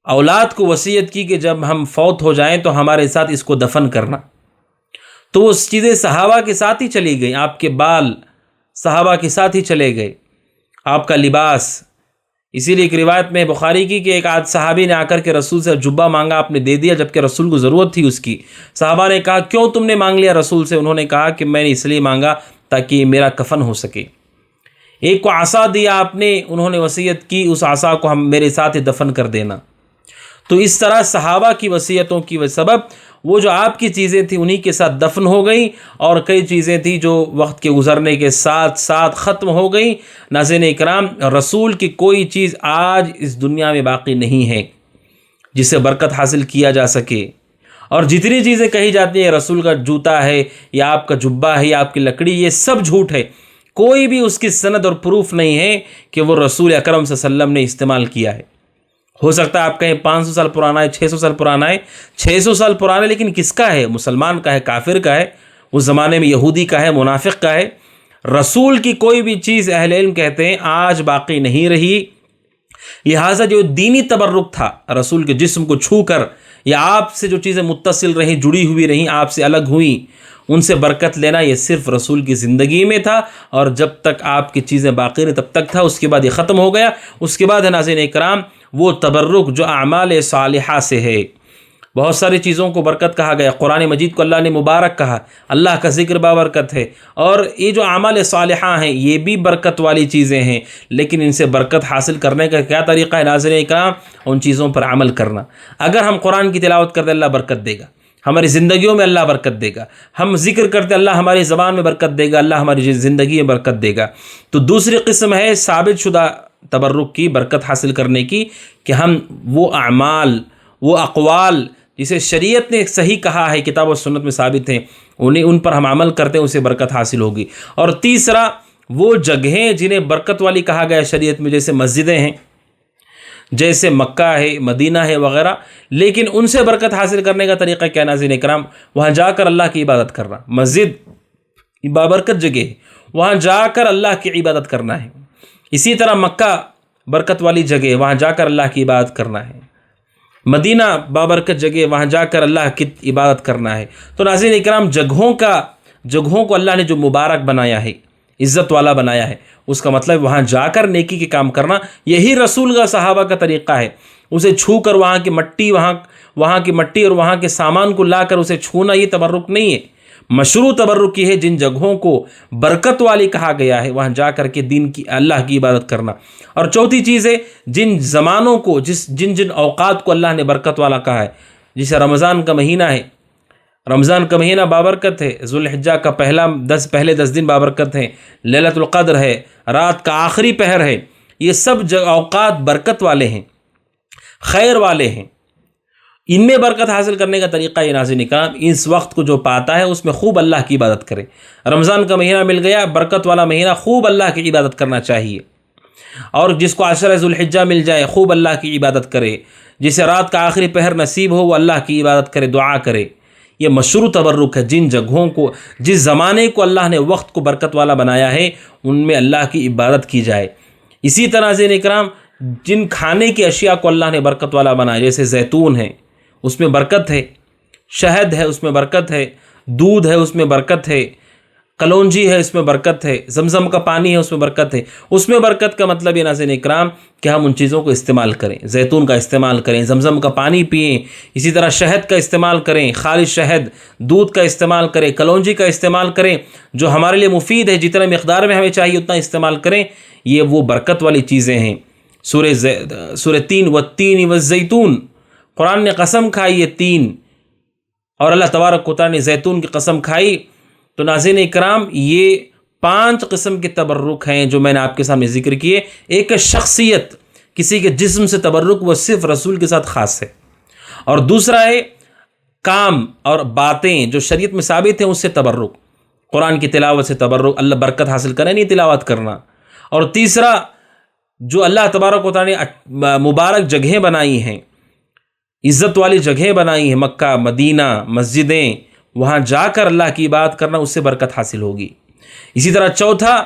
اولاد کو وصیت کی کہ جب ہم فوت ہو جائیں تو ہمارے ساتھ اس کو دفن کرنا، تو وہ چیزیں صحابہ کے ساتھ ہی چلی گئیں، آپ کے بال صحابہ کے ساتھ ہی چلے گئے، آپ کا لباس۔ اسی لیے ایک روایت میں بخاری کی کہ ایک صحابی نے آ کر کے رسول سے جبہ مانگا، آپ نے دے دیا، جبکہ رسول کو ضرورت تھی اس کی۔ صحابہ نے کہا کیوں تم نے مانگ لیا رسول سے؟ انہوں نے کہا کہ میں نے اس لیے مانگا تاکہ میرا کفن ہو سکے۔ ایک کو عصا دیا آپ نے، انہوں نے وصیت کی اس عصا کو ہم میرے ساتھ ہی دفن کر دینا۔ تو اس طرح صحابہ کی وصیتوں کی سبب وہ جو آپ کی چیزیں تھیں انہی کے ساتھ دفن ہو گئیں، اور کئی چیزیں تھیں جو وقت کے گزرنے کے ساتھ ساتھ ختم ہو گئیں۔ ناظرین اکرام، رسول کی کوئی چیز آج اس دنیا میں باقی نہیں ہے جس سے برکت حاصل کیا جا سکے، اور جتنی چیزیں کہی جاتی ہیں رسول کا جوتا ہے یا آپ کا جبہ ہے یا آپ کی لکڑی، یہ سب جھوٹ ہے، کوئی بھی اس کی سند اور پروف نہیں ہے کہ وہ رسول اکرم صلی اللہ علیہ وسلم نے استعمال کیا ہے۔ ہو سکتا ہے آپ کہیں 500 سال پرانا ہے، 600 سال پرانا ہے، 600 سال پرانا ہے، لیکن کس کا ہے؟ مسلمان کا ہے، کافر کا ہے، اس زمانے میں یہودی کا ہے، منافق کا ہے۔ رسول کی کوئی بھی چیز اہل علم کہتے ہیں آج باقی نہیں رہی، لہٰذا جو دینی تبرک تھا رسول کے جسم کو چھو کر، یا آپ سے جو چیزیں متصل رہیں، جڑی ہوئی رہیں، آپ سے الگ ہوئیں، ان سے برکت لینا یہ صرف رسول کی زندگی میں تھا، اور جب تک آپ کی چیزیں باقی رہیں تب تک تھا، اس کے بعد یہ ختم ہو گیا۔ اس کے بعد ہے ناظرین اکرام وہ تبرک جو اعمال صالحہ سے ہے۔ بہت ساری چیزوں کو برکت کہا گیا، قرآن مجید کو اللہ نے مبارک کہا، اللہ کا ذکر بابرکت ہے، اور یہ جو اعمال صالحہ ہیں یہ بھی برکت والی چیزیں ہیں، لیکن ان سے برکت حاصل کرنے کا کیا طریقہ ہے ناظرین اکرام؟ ان چیزوں پر عمل کرنا۔ اگر ہم قرآن کی تلاوت کرتے اللہ برکت دے گا، ہماری زندگیوں میں اللہ برکت دے گا، ہم ذکر کرتے اللہ ہماری زبان میں برکت دے گا، اللہ ہماری زندگی میں برکت دے گا۔ تو دوسری قسم ہے ثابت شدہ تبرک کی، برکت حاصل کرنے کی، کہ ہم وہ اعمال، وہ اقوال جسے شریعت نے صحیح کہا ہے، کتاب و سنت میں ثابت ہیں، ان پر ہم عمل کرتے ہیں، اسے برکت حاصل ہوگی۔ اور تیسرا وہ جگہیں جنہیں برکت والی کہا گیا شریعت میں، جیسے مسجدیں ہیں، جیسے مکہ ہے، مدینہ ہے وغیرہ، لیکن ان سے برکت حاصل کرنے کا طریقہ کیا ناظرین اکرام؟ وہاں جا کر اللہ کی عبادت کرنا۔ مسجد بابرکت جگہ ہے، وہاں جا کر اللہ کی عبادت کرنا ہے۔ اسی طرح مکہ برکت والی جگہ، وہاں جا کر اللہ کی عبادت کرنا ہے۔ مدینہ بابرکت جگہ، وہاں جا کر اللہ کی عبادت کرنا ہے۔ تو ناظرین اکرام جگہوں کو اللہ نے جو مبارک بنایا ہے، عزت والا بنایا ہے، اس کا مطلب وہاں جا کر نیکی کے کام کرنا، یہی رسول کا صحابہ کا طریقہ ہے۔ اسے چھو کر وہاں کی مٹی اور وہاں کے سامان کو لا کر اسے چھونا، یہ تبرک نہیں ہے۔ مشروع تبرک یہ ہے جن جگہوں کو برکت والی کہا گیا ہے وہاں جا کر کے دین کی، اللہ کی عبادت کرنا۔ اور چوتھی چیز ہے جن زمانوں کو، جن اوقات کو اللہ نے برکت والا کہا ہے، جسے رمضان کا مہینہ ہے، رمضان کا مہینہ بابرکت ہے، ذوالحجہ کا پہلے 10 دن بابرکت ہیں، لیلۃ القدر ہے، رات کا آخری پہر ہے، یہ سب اوقات برکت والے ہیں، خیر والے ہیں۔ ان میں برکت حاصل کرنے کا طریقہ یہ ناظرین اکرام، اس وقت کو جو پاتا ہے اس میں خوب اللہ کی عبادت کرے۔ رمضان کا مہینہ مل گیا، برکت والا مہینہ، خوب اللہ کی عبادت کرنا چاہیے۔ اور جس کو عشرہ ذوالحجہ مل جائے خوب اللہ کی عبادت کرے، جسے رات کا آخری پہر نصیب ہو وہ اللہ کی عبادت کرے، دعا کرے۔ یہ مشروع تبرک ہے، جن جگہوں کو، جس زمانے کو اللہ نے وقت کو برکت والا بنایا ہے ان میں اللہ کی عبادت کی جائے۔ اسی طرح ناظرین اکرام، جن کھانے کی اشیاء کو اللہ نے برکت والا بنایا، جیسے زیتون ہے اس میں برکت ہے، شہد ہے اس میں برکت ہے، دودھ ہے اس میں برکت ہے، کلونجی ہے اس میں برکت ہے، زمزم کا پانی ہے اس میں برکت ہے۔ اس میں برکت کا مطلب یہ ناظرین اکرام کہ ہم ان چیزوں کو استعمال کریں، زیتون کا استعمال کریں، زمزم کا پانی پئیں، اسی طرح شہد کا استعمال کریں، خالص شہد، دودھ کا استعمال کریں، کلونجی کا استعمال کریں، جو ہمارے لیے مفید ہے، جتنا مقدار میں ہمیں چاہیے اتنا استعمال کریں۔ یہ وہ برکت والی چیزیں ہیں۔ سورہ 3 والتین والزیتون، قرآن نے قسم کھائی ہے تین، اور اللہ تبارک و تعالیٰ نے زیتون کی قسم کھائی۔ تو ناظرین اکرام، یہ 5 قسم کے تبرک ہیں جو میں نے آپ کے سامنے ذکر کیے۔ ایک شخصیت، کسی کے جسم سے تبرک، وہ صرف رسول کے ساتھ خاص ہے۔ اور دوسرا ہے کام اور باتیں جو شریعت میں ثابت ہیں، اس سے تبرک، قرآن کی تلاوت سے تبرک، اللہ برکت حاصل کرے نہیں تلاوت کرنا۔ اور تیسرا، جو اللہ تبارک و تعالیٰ نے مبارک جگہیں بنائی ہیں، عزت والی جگہیں بنائی ہیں، مکہ، مدینہ، مسجدیں، وہاں جا کر اللہ کی عبادت کرنا، اس سے برکت حاصل ہوگی۔ اسی طرح چوتھا،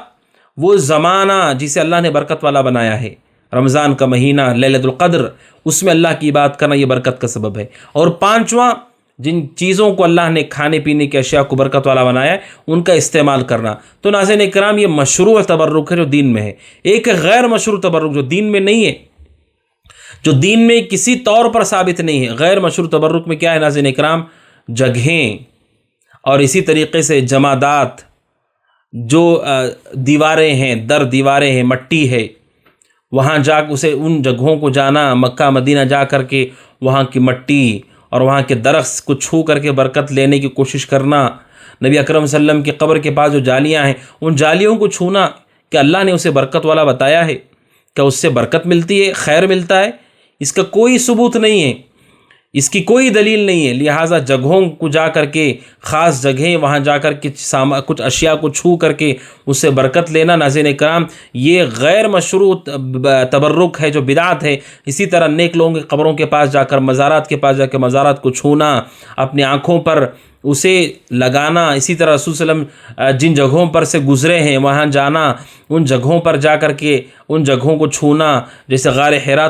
وہ زمانہ جسے اللہ نے برکت والا بنایا ہے، رمضان کا مہینہ، لیلۃ القدر، اس میں اللہ کی عبادت کرنا، یہ برکت کا سبب ہے۔ اور پانچواں، جن چیزوں کو اللہ نے کھانے پینے کی اشیاء کو برکت والا بنایا ہے ان کا استعمال کرنا۔ تو ناظرین اکرام، یہ مشروع تبرک ہے جو دین میں ہے۔ ایک غیر مشروع تبرک جو دین میں نہیں ہے، جو دین میں کسی طور پر ثابت نہیں ہے۔ غیر مشروع تبرک میں کیا ہے ناظرین اکرام؟ جگہیں اور اسی طریقے سے جمادات، جو دیواریں ہیں، در دیواریں ہیں، مٹی ہے، وہاں جا اسے ان جگہوں کو جانا، مکہ مدینہ جا کر کے وہاں کی مٹی اور وہاں کے درخت کو چھو کر کے برکت لینے کی کوشش کرنا۔ نبی اکرم صلی اللہ علیہ وسلم کی قبر کے پاس جو جالیاں ہیں، ان جالیوں کو چھونا، کہ اللہ نے اسے برکت والا بتایا ہے، کہ اس سے برکت ملتی ہے، خیر ملتا ہے، اس کا کوئی ثبوت نہیں ہے، اس کی کوئی دلیل نہیں ہے۔ لہٰذا جگہوں کو جا کر کے، خاص جگہیں، وہاں جا کر کے کچھ اشیاء کو چھو کر کے اس سے برکت لینا، ناظرین کرام، یہ غیر مشروع تبرک ہے جو بدعت ہے۔ اسی طرح نیک لوگوں کی قبروں کے پاس جا کر، مزارات کے پاس جا کے مزارات کو چھونا، اپنی آنکھوں پر اسے لگانا، اسی طرح رسول صلی اللہ علیہ وسلم جن جگہوں پر سے گزرے ہیں وہاں جانا، ان جگہوں پر جا کر کے ان جگہوں کو چھونا، جیسے غار حرا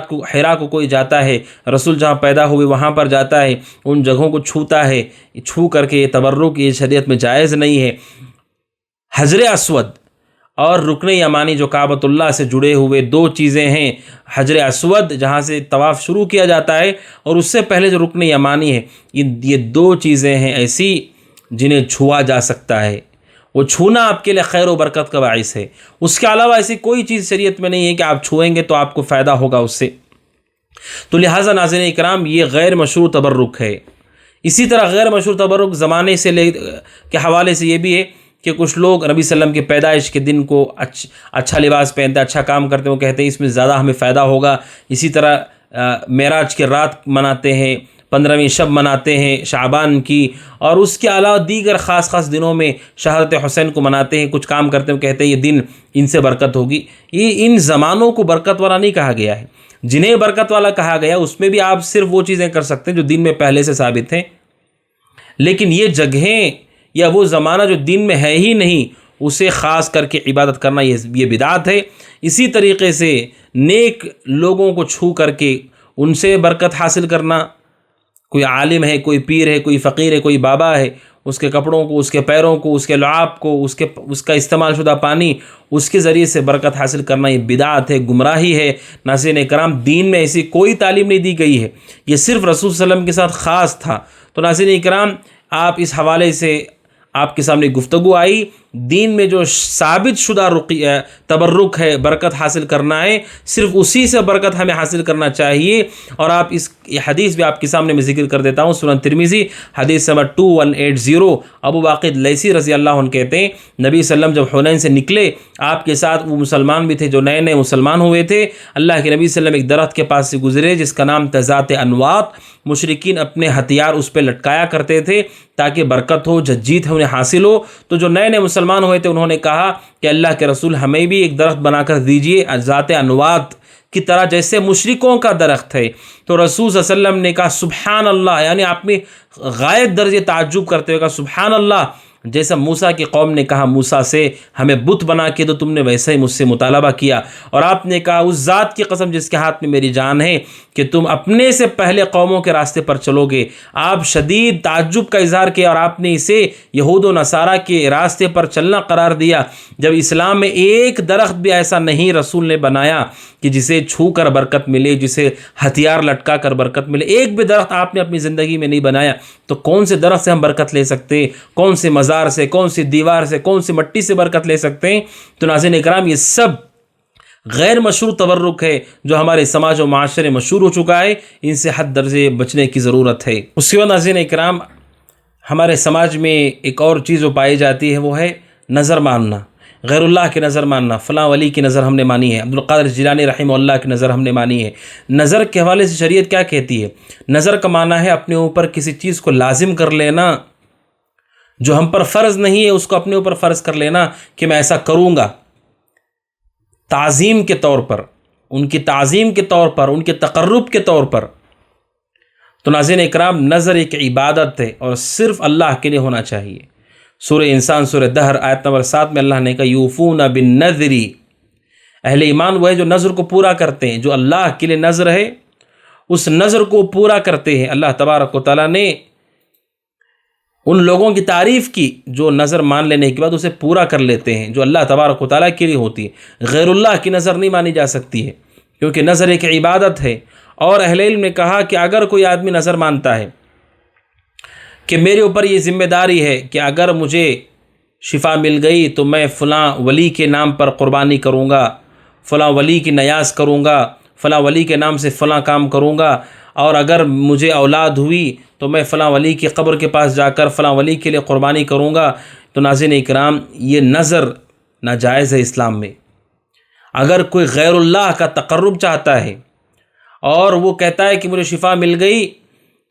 کو کوئی جاتا ہے، رسول جہاں پیدا ہوئے وہاں پر جاتا ہے، ان جگہوں کو چھوتا ہے، چھو کر کے یہ تبرک یہ شریعت میں جائز نہیں ہے۔ حجر اسود اور رکن یمانی جو کعبۃ اللہ سے جڑے ہوئے دو چیزیں ہیں، حجر اسود جہاں سے طواف شروع کیا جاتا ہے، اور اس سے پہلے جو رکن یمانی ہے، یہ دو چیزیں ہیں ایسی جنہیں چھوا جا سکتا ہے، وہ چھونا آپ کے لیے خیر و برکت کا باعث ہے۔ اس کے علاوہ ایسی کوئی چیز شریعت میں نہیں ہے کہ آپ چھوئیں گے تو آپ کو فائدہ ہوگا اس سے۔ تو لہٰذا ناظرین اکرام، یہ غیر مشروع تبرک ہے۔ اسی طرح غیر مشروع تبرک زمانے سے کے حوالے سے یہ بھی ہے کہ کچھ لوگ نبی صلی اللہ علیہ وسلم کے پیدائش کے دن کو اچھا لباس پہنتے، اچھا کام کرتے ہیں، وہ کہتے ہیں اس میں زیادہ ہمیں فائدہ ہوگا۔ اسی طرح معراج کی رات مناتے ہیں، 15ویں شب مناتے ہیں شعبان کی، اور اس کے علاوہ دیگر خاص دنوں میں شہادت حسین کو مناتے ہیں، کچھ کام کرتے ہیں، وہ کہتے ہیں یہ دن ان سے برکت ہوگی۔ یہ ان زمانوں کو برکت والا نہیں کہا گیا ہے۔ جنہیں برکت والا کہا گیا اس میں بھی آپ صرف وہ چیزیں کر سکتے ہیں جو دین میں پہلے سے ثابت ہیں، لیکن یہ جگہیں یا وہ زمانہ جو دین میں ہے ہی نہیں، اسے خاص کر کے عبادت کرنا یہ بدعت ہے۔ اسی طریقے سے نیک لوگوں کو چھو کر کے ان سے برکت حاصل کرنا، کوئی عالم ہے، کوئی پیر ہے، کوئی فقیر ہے، کوئی بابا ہے، اس کے کپڑوں کو، اس کے پیروں کو، اس کے لعاب کو، اس کا استعمال شدہ پانی، اس کے ذریعے سے برکت حاصل کرنا، یہ بدعت ہے، گمراہی ہے۔ ناظرین کرام، دین میں ایسی کوئی تعلیم نہیں دی گئی ہے، یہ صرف رسول صلی اللہ علیہ وسلم کے ساتھ خاص تھا۔ تو ناظرین کرام، آپ اس حوالے سے آپ کے سامنے گفتگو آئی، دین میں جو ثابت شدہ تبرک ہے، برکت حاصل کرنا ہے، صرف اسی سے برکت ہمیں حاصل کرنا چاہیے۔ اور آپ یہ حدیث بھی آپ کے سامنے میں ذکر کر دیتا ہوں، سنن ترمذی حدیث نمبر 2180، ابو واقد لیثی رضی اللہ عنہ کہتے ہیں نبی صلی اللہ علیہ وسلم جب حنین سے نکلے، آپ کے ساتھ وہ مسلمان بھی تھے جو نئے نئے مسلمان ہوئے تھے، اللہ کے نبی صلی اللہ علیہ وسلم ایک درخت کے پاس سے گزرے جس کا نام تھا ذات انواط۔ مشرکین اپنے ہتھیار اس پہ لٹکایا کرتے تھے تاکہ برکت ہو، جیت ہے انہیں حاصل ہو۔ تو جو نئے نئے مسلمان ہوئے تھے انہوں نے کہا کہ اللہ کے رسول ہمیں بھی ایک درخت بنا کر دیجئے ذات انواط کی طرح، جیسے مشرکوں کا درخت ہے۔ تو رسول صلی اللہ علیہ وسلم نے کہا سبحان اللہ، یعنی آپ نے غائب درجے تعجب کرتے ہوئے کہا سبحان اللہ، جیسا موسیٰ کی قوم نے کہا موسیٰ سے ہمیں بت بنا کے دو، تم نے ویسا ہی مجھ سے مطالبہ کیا۔ اور آپ نے کہا اس ذات کی قسم جس کے ہاتھ میں میری جان ہے کہ تم اپنے سے پہلے قوموں کے راستے پر چلو گے۔ آپ شدید تعجب کا اظہار کیا اور آپ نے اسے یہود و نصارہ کے راستے پر چلنا قرار دیا، جب اسلام میں ایک درخت بھی ایسا نہیں رسول نے بنایا کہ جسے چھو کر برکت ملے، جسے ہتھیار لٹکا کر برکت ملے۔ ایک بھی درخت آپ نے اپنی زندگی میں نہیں بنایا، تو کون سے درخت سے ہم برکت لے سکتے؟ کون سے مزار سے، کون سی دیوار سے، کون سی مٹی سے برکت لے سکتے ہیں؟ تو ناظرین اکرام، یہ سب غیر مشروع تبرک ہے جو ہمارے سماج و معاشرے مشہور ہو چکا ہے، ان سے حد درجے بچنے کی ضرورت ہے۔ اس کے بعد ناظرین اکرام، ہمارے سماج میں ایک اور چیز جو پائی جاتی ہے وہ ہے نظر ماننا، غیر اللہ کی نظر ماننا۔ فلاں ولی کی نظر ہم نے مانی ہے، عبدالقادر جیلانی رحمہ اللہ کی نظر ہم نے مانی ہے۔ نظر کے حوالے سے شریعت کیا کہتی ہے؟ نظر کا معنی ہے اپنے اوپر کسی چیز کو لازم کر لینا، جو ہم پر فرض نہیں ہے اس کو اپنے اوپر فرض کر لینا کہ میں ایسا کروں گا، تعظیم کے طور پر، ان کی تعظیم کے طور پر، ان کے تقرب کے طور پر۔ تو ناظرین اکرام، نظر ایک عبادت ہے اور صرف اللہ کے لیے ہونا چاہیے۔ سورہ انسان سورہ دہر آیت نمبر 7 میں اللہ نے کہا یوفون بالنذر، اہل ایمان وہ ہے جو نظر کو پورا کرتے ہیں، جو اللہ کے لیے نظر ہے اس نظر کو پورا کرتے ہیں۔ اللہ تبارک و تعالیٰ نے ان لوگوں کی تعریف کی جو نظر مان لینے کے بعد اسے پورا کر لیتے ہیں، جو اللہ تبارک و تعالیٰ کے لیے ہوتی ہے۔ غیر اللہ کی نظر نہیں مانی جا سکتی ہے، کیونکہ نظر ایک عبادت ہے۔ اور اہل علم نے کہا کہ اگر کوئی آدمی نظر مانتا ہے کہ میرے اوپر یہ ذمہ داری ہے کہ اگر مجھے شفا مل گئی تو میں فلاں ولی کے نام پر قربانی کروں گا، فلاں ولی کی نیاز کروں گا، فلاں ولی کے نام سے فلاں کام کروں گا، اور اگر مجھے اولاد ہوئی تو میں فلاں ولی کی قبر کے پاس جا کر فلاں ولی کے لیے قربانی کروں گا، تو ناظرین اکرام یہ نظر ناجائز ہے اسلام میں۔ اگر کوئی غیر اللہ کا تقرب چاہتا ہے اور وہ کہتا ہے کہ مجھے شفا مل گئی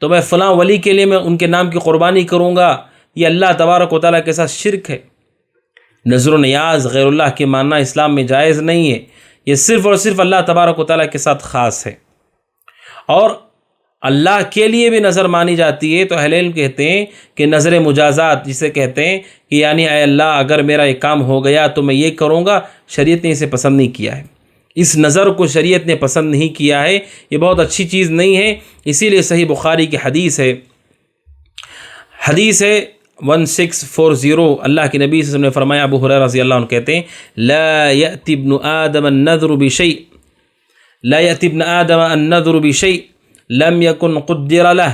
تو میں فلاں ولی کے لیے میں ان کے نام کی قربانی کروں گا، یہ اللہ تبارک و تعالیٰ کے ساتھ شرک ہے۔ نظر و نیاز غیر اللہ کے ماننا اسلام میں جائز نہیں ہے، یہ صرف اور صرف اللہ تبارک و تعالیٰ کے ساتھ خاص ہے۔ اور اللہ کے لیے بھی نظر مانی جاتی ہے، تو اہل علم کہتے ہیں کہ نظر مجازات جسے کہتے ہیں کہ یعنی اے اللہ اگر میرا ایک کام ہو گیا تو میں یہ کروں گا، شریعت نے اسے پسند نہیں کیا ہے، اس نظر کو شریعت نے پسند نہیں کیا ہے، یہ بہت اچھی چیز نہیں ہے۔ اسی لیے صحیح بخاری کی حدیث ہے 1640، اللہ کے نبی صلی اللہ علیہ وسلم نے فرمایا، ابو ہریرہ رضی اللہ عنہ کہتے ہیں لا یأتی ابن آدم النذر بشیء، لا یأتی ابن آدم النذر بشیء لم يكن قدر له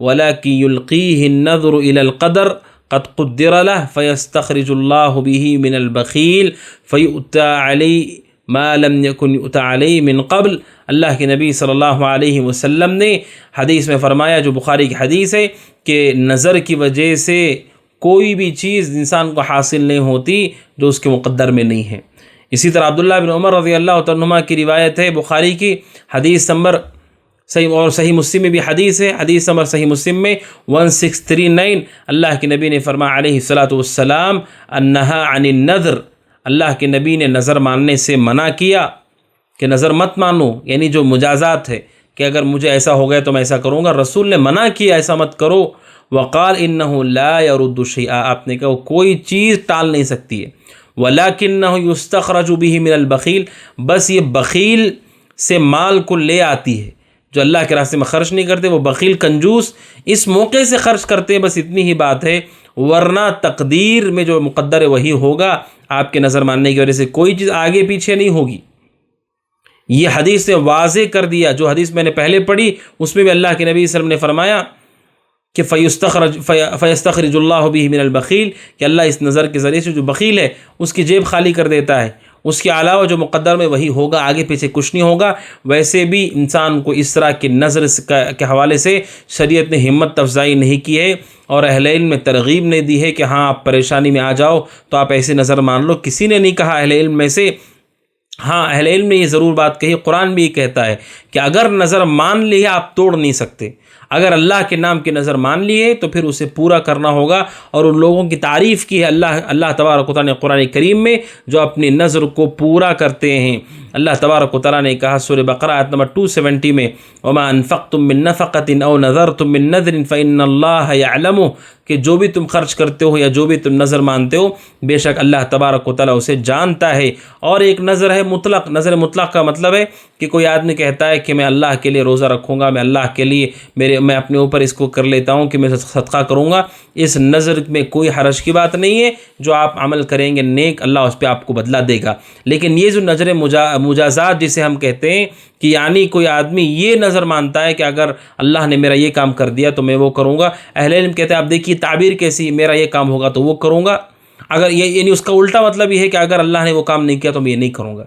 ولكن يلقيه النذر إلى القدر قد قدر له فيستخرج الله به من البخيل فيؤتى عليه ما لم يكن يؤتى عليه من قبل۔ اللہ کے نبی صلی اللہ علیہ وسلم نے حدیث میں فرمایا، جو بخاری کی حدیث ہے، کہ نظر کی وجہ سے کوئی بھی چیز انسان کو حاصل نہیں ہوتی جو اس کے مقدر میں نہیں ہے۔ اسی طرح عبداللہ بن عمر رضی اللہ تعالیٰ عنہما کی روایت ہے بخاری کی حدیث نمبر صحیح، اور صحیح مسلم میں بھی حدیث ہے، حدیث نمبر صحیح مسلم میں 1639، اللہ کے نبی نے فرمایا علیہ الصلاۃ والسلام انہا عن النذر، اللہ کے نبی نے نظر ماننے سے منع کیا کہ نظر مت مانو، یعنی جو مجازات ہے کہ اگر مجھے ایسا ہو گیا تو میں ایسا کروں گا، رسول نے منع کیا ایسا مت کرو۔ وقال انہ لا يرد شیئا، آپ نے کہا وہ کوئی چیز ٹال نہیں سکتی ہے، ولکنہ یستخرج به من البخیل، بس یہ بخیل سے مال کو لے آتی ہے، جو اللہ کے راستے میں خرچ نہیں کرتے وہ بخیل کنجوس اس موقع سے خرچ کرتے ہیں، بس اتنی ہی بات ہے، ورنہ تقدیر میں جو مقدر ہے وہی ہوگا، آپ کے نظر ماننے کی وجہ سے کوئی چیز آگے پیچھے نہیں ہوگی۔ یہ حدیث نے واضح کر دیا، جو حدیث میں نے پہلے پڑھی اس میں بھی اللہ کے نبی صلی اللہ علیہ وسلم نے فرمایا کہ فیستخرج اللہ بہ من البخیل، کہ اللہ اس نظر کے ذریعے سے جو بخیل ہے اس کی جیب خالی کر دیتا ہے، اس کے علاوہ جو مقدر میں وہی ہوگا، آگے پیچھے کچھ نہیں ہوگا۔ ویسے بھی انسان کو اس طرح کی نظر کے حوالے سے شریعت نے ہمت افزائی نہیں کی ہے اور اہل علم نے ترغیب نہیں دی ہے کہ ہاں آپ پریشانی میں آ جاؤ تو آپ ایسے نظر مان لو۔ کسی نے نہیں کہا اہل علم میں سے۔ ہاں اہل علم نے یہ ضرور بات کہی، قرآن بھی یہ کہتا ہے کہ اگر نظر مان لی ہے آپ توڑ نہیں سکتے، اگر اللہ کے نام کی نظر مان لی ہے تو پھر اسے پورا کرنا ہوگا۔ اور ان لوگوں کی تعریف کی ہے اللہ تبارک و تعالیٰ نے قرآن کریم میں جو اپنی نظر کو پورا کرتے ہیں۔ اللہ تبارک و تعالیٰ نے کہا سورہ بقرہ آیت نمبر 270 میں، وَمَا أَنفَقْتُم مِّن نَفَقَةٍ أَوْ نَذَرْتُم مِّن نَذْرٍ فَإِنَّ اللَّهَ يَعْلَمُهُ، کہ جو بھی تم خرچ کرتے ہو یا جو بھی تم نظر مانتے ہو بے شک اللہ تبارک و تعالیٰ اسے جانتا ہے۔ اور ایک نظر ہے مطلق، نظر مطلق کا مطلب ہے کہ کوئی آدمی کہتا ہے کہ میں اللہ کے لیے روزہ رکھوں گا، میں اللہ کے لیے میں اپنے اوپر اس کو کر لیتا ہوں کہ میں صدقہ کروں گا، اس نظر میں کوئی حرج کی بات نہیں ہے، جو آپ عمل کریں گے نیک اللہ اس پہ آپ کو بدلہ دے گا۔ لیکن یہ جو نظر مجازات جسے ہم کہتے ہیں کہ یعنی کوئی آدمی یہ نظر مانتا ہے کہ اگر اللہ نے میرا یہ کام کر دیا تو میں وہ کروں گا، اہل علم کہتے ہیں آپ دیکھیے تعبیر کیسی، میرا یہ کام ہوگا تو وہ کروں گا، اگر یہ یعنی اس کا الٹا مطلب یہ ہے کہ اگر اللہ نے وہ کام نہیں کیا تو میں یہ نہیں کروں گا۔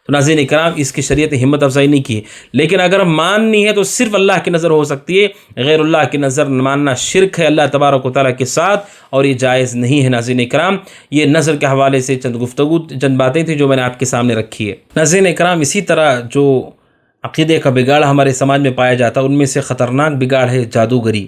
تو ناظرین کرام اس کی شریعت نے ہمت افزائی نہیں کی ہے، لیکن اگر ماننی ہے تو صرف اللہ کی نظر ہو سکتی ہے، غیر اللہ کی نظر ماننا شرک ہے اللہ تبارک و تعالیٰ کے ساتھ، اور یہ جائز نہیں ہے۔ ناظرین کرام یہ نظر کے حوالے سے چند باتیں تھیں جو میں نے آپ کے سامنے رکھی ہے۔ ناظرین کرام اسی طرح جو عقیدے کا بگاڑ ہمارے سماج میں پایا جاتا ہے ان میں سے خطرناک بگاڑ ہے جادوگری،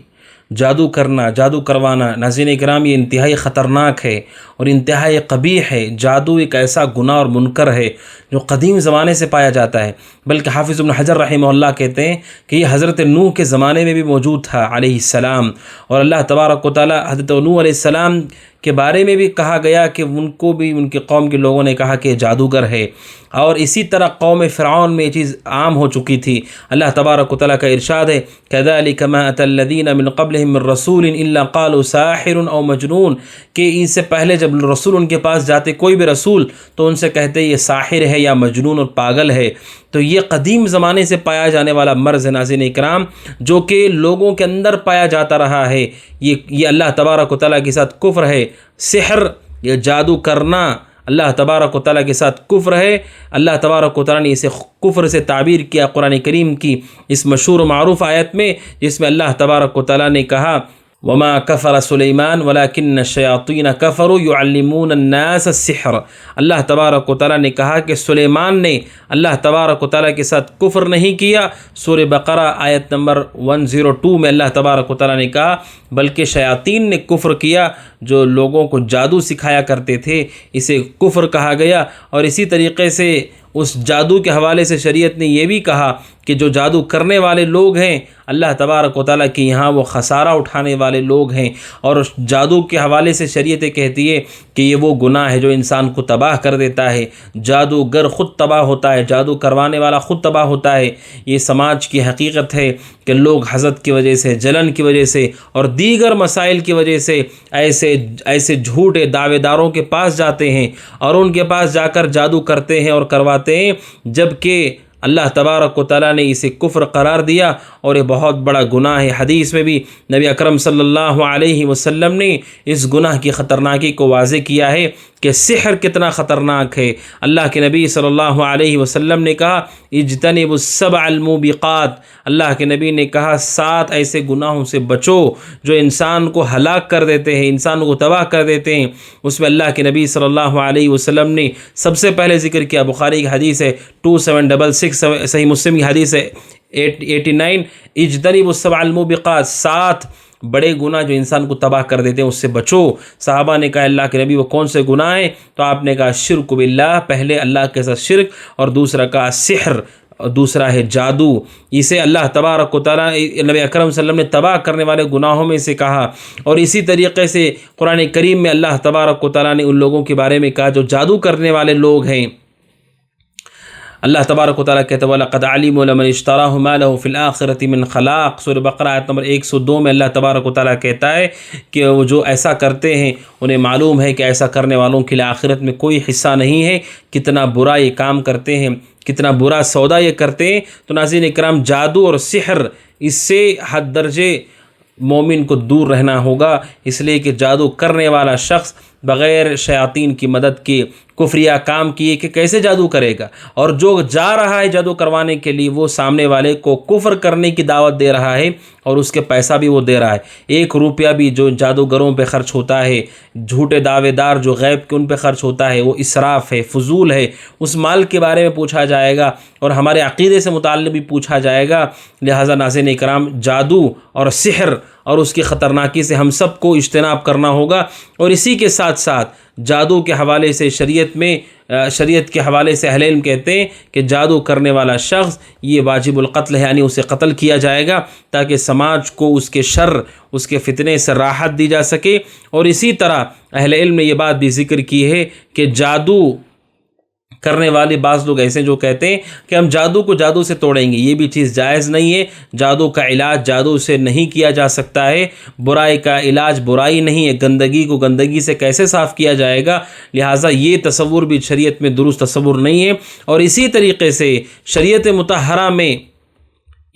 جادو کرنا، جادو کروانا۔ ناظرین کرام یہ انتہائی خطرناک ہے اور انتہائی قبیح ہے۔ جادو ایک ایسا گناہ اور منکر ہے جو قدیم زمانے سے پایا جاتا ہے، بلکہ حافظ ابن حجر رحمہ اللہ کہتے ہیں کہ یہ حضرت نوح کے زمانے میں بھی موجود تھا علیہ السلام، اور اللہ تبارک و تعالی حضرت نوح علیہ السلام کے بارے میں بھی کہا گیا کہ ان کو بھی ان کی قوم کے لوگوں نے کہا کہ جادوگر ہے، اور اسی طرح قوم فرعون میں یہ چیز عام ہو چکی تھی۔ اللہ تبارک و تعالیٰ کا ارشاد ہے كَذَلِكَ مَا أَتَى الَّذِينَ مِن قَبْلِهِم مِّن رَّسُولٍ إِلَّا قَالُوا سَاحِرٌ أَوْ مَجْنُونٌ، کہ ان سے پہلے جب رسول ان کے پاس جاتے کوئی بھی رسول تو ان سے کہتے یہ ساحر ہے یا مجنون اور پاگل ہے۔ تو یہ قدیم زمانے سے پایا جانے والا مرض ہے ناظرین اکرام، جو کہ لوگوں کے اندر پایا جاتا رہا ہے۔ یہ اللہ تبارک و تعالیٰ کے ساتھ کفر ہے۔ سحر یا جادو کرنا اللہ تبارک و تعالیٰ کے ساتھ کفر ہے۔ اللہ تبارک و تعالیٰ نے اسے کفر سے تعبیر کیا قرآن کریم کی اس مشہور و معروف آیت میں، جس میں اللہ تبارک و تعالیٰ نے کہا وما كفر سلیمان ولكن الشیاطین کفروا يعلمون الناس السحر۔ اللہ تبارک و تعالیٰ نے کہا کہ سلیمان نے اللہ تبارک و تعالیٰ کے ساتھ کفر نہیں کیا۔ سورہ بقرہ آیت نمبر 102 میں اللہ تبارک و تعالیٰ نے کہا بلکہ شیاطین نے کفر کیا جو لوگوں کو جادو سکھایا کرتے تھے، اسے کفر کہا گیا۔ اور اسی طریقے سے اس جادو کے حوالے سے شریعت نے یہ بھی کہا کہ جو جادو کرنے والے لوگ ہیں اللہ تبارک و تعالیٰ کی یہاں وہ خسارہ اٹھانے والے لوگ ہیں، اور اس جادو کے حوالے سے شریعت کہتی ہے کہ یہ وہ گناہ ہے جو انسان کو تباہ کر دیتا ہے۔ جادوگر خود تباہ ہوتا ہے، جادو کروانے والا خود تباہ ہوتا ہے۔ یہ سماج کی حقیقت ہے کہ لوگ حسد کی وجہ سے، جلن کی وجہ سے اور دیگر مسائل کی وجہ سے ایسے جھوٹے دعوے داروں کے پاس جاتے ہیں اور ان کے پاس جا کر جادو کرتے ہیں اور کرواتے ہیں، جبکہ اللہ تبارک و تعالیٰ نے اسے کفر قرار دیا اور یہ بہت بڑا گناہ ہے۔ حدیث میں بھی نبی اکرم صلی اللہ علیہ وسلم نے اس گناہ کی خطرناکی کو واضح کیا ہے کہ سحر کتنا خطرناک ہے۔ اللہ کے نبی صلی اللہ علیہ وسلم نے کہا اجتنبوا السبع الموبقات، اللہ کے نبی نے کہا 7 ایسے گناہوں سے بچو جو انسان کو ہلاک کر دیتے ہیں، انسان کو تباہ کر دیتے ہیں۔ اس میں اللہ کے نبی صلی اللہ علیہ وسلم نے سب سے پہلے ذکر کیا، بخاری کی حدیث ہے 2766، صحیح مسلم کی حدیث ہے 89، اجتنبوا السبع الموبقات، 7 بڑے گناہ جو انسان کو تباہ کر دیتے ہیں اس سے بچو۔ صحابہ نے کہا اللہ کے نبی وہ کون سے گناہ ہیں؟ تو آپ نے کہا شرک باللہ، پہلے اللہ کے ساتھ شرک، اور دوسرا کہا سحر، اور دوسرا ہے جادو۔ اسے اللہ تبارک و تعالیٰ نبی اکرم صلی اللہ علیہ وسلم نے تباہ کرنے والے گناہوں میں سے کہا۔ اور اسی طریقے سے قرآن کریم میں اللہ تبارک و تعالیٰ نے ان لوگوں کے بارے میں کہا جو جادو کرنے والے لوگ ہیں۔ اللہ تبارک و تعالیٰ کہتا ہے وَلَقَدْ عَلِمُوا لَمَنِ اشْتَرَاهُ مَا لَهُ فِي الْآخِرَةِ مِنْ خَلَاقٍ۔ سورہ بقرہ آیت نمبر 102 میں اللہ تبارک و تعالیٰ کہتا ہے کہ وہ جو ایسا کرتے ہیں انہیں معلوم ہے کہ ایسا کرنے والوں کے لیے آخرت میں کوئی حصہ نہیں ہے۔ کتنا برا یہ کام کرتے ہیں، کتنا برا سودا یہ کرتے ہیں۔ تو ناظرین اکرام جادو اور سحر اس سے حد درجے مومن کو دور رہنا ہوگا، اس لیے کہ جادو کرنے والا شخص بغیر شیاطین کی مدد کے کفریہ کام کیے کہ کیسے جادو کرے گا، اور جو جا رہا ہے جادو کروانے کے لیے وہ سامنے والے کو کفر کرنے کی دعوت دے رہا ہے اور اس کے پیسہ بھی وہ دے رہا ہے۔ 1 روپیہ بھی جو جادوگروں پہ خرچ ہوتا ہے، جھوٹے دعوے دار جو غیب کے ان پہ خرچ ہوتا ہے، وہ اسراف ہے، فضول ہے، اس مال کے بارے میں پوچھا جائے گا اور ہمارے عقیدے سے متعلق بھی پوچھا جائے گا۔ لہٰذا ناظرین کرام، جادو اور سحر اور اس کی خطرناکی سے ہم سب کو اجتناب کرنا ہوگا، اور اسی کے ساتھ ساتھ جادو کے حوالے سے شریعت کے حوالے سے اہل علم کہتے ہیں کہ جادو کرنے والا شخص یہ واجب القتل ہے، یعنی اسے قتل کیا جائے گا تاکہ سماج کو اس کے شر، اس کے فتنے سے راحت دی جا سکے۔ اور اسی طرح اہل علم نے یہ بات بھی ذکر کی ہے کہ جادو کرنے والے بعض لوگ ایسے جو کہتے ہیں کہ ہم جادو کو جادو سے توڑیں گے، یہ بھی چیز جائز نہیں ہے۔ جادو کا علاج جادو سے نہیں کیا جا سکتا ہے، برائی کا علاج برائی نہیں ہے، گندگی کو گندگی سے کیسے صاف کیا جائے گا، لہٰذا یہ تصور بھی شریعت میں درست تصور نہیں ہے۔ اور اسی طریقے سے شریعت مطہرہ میں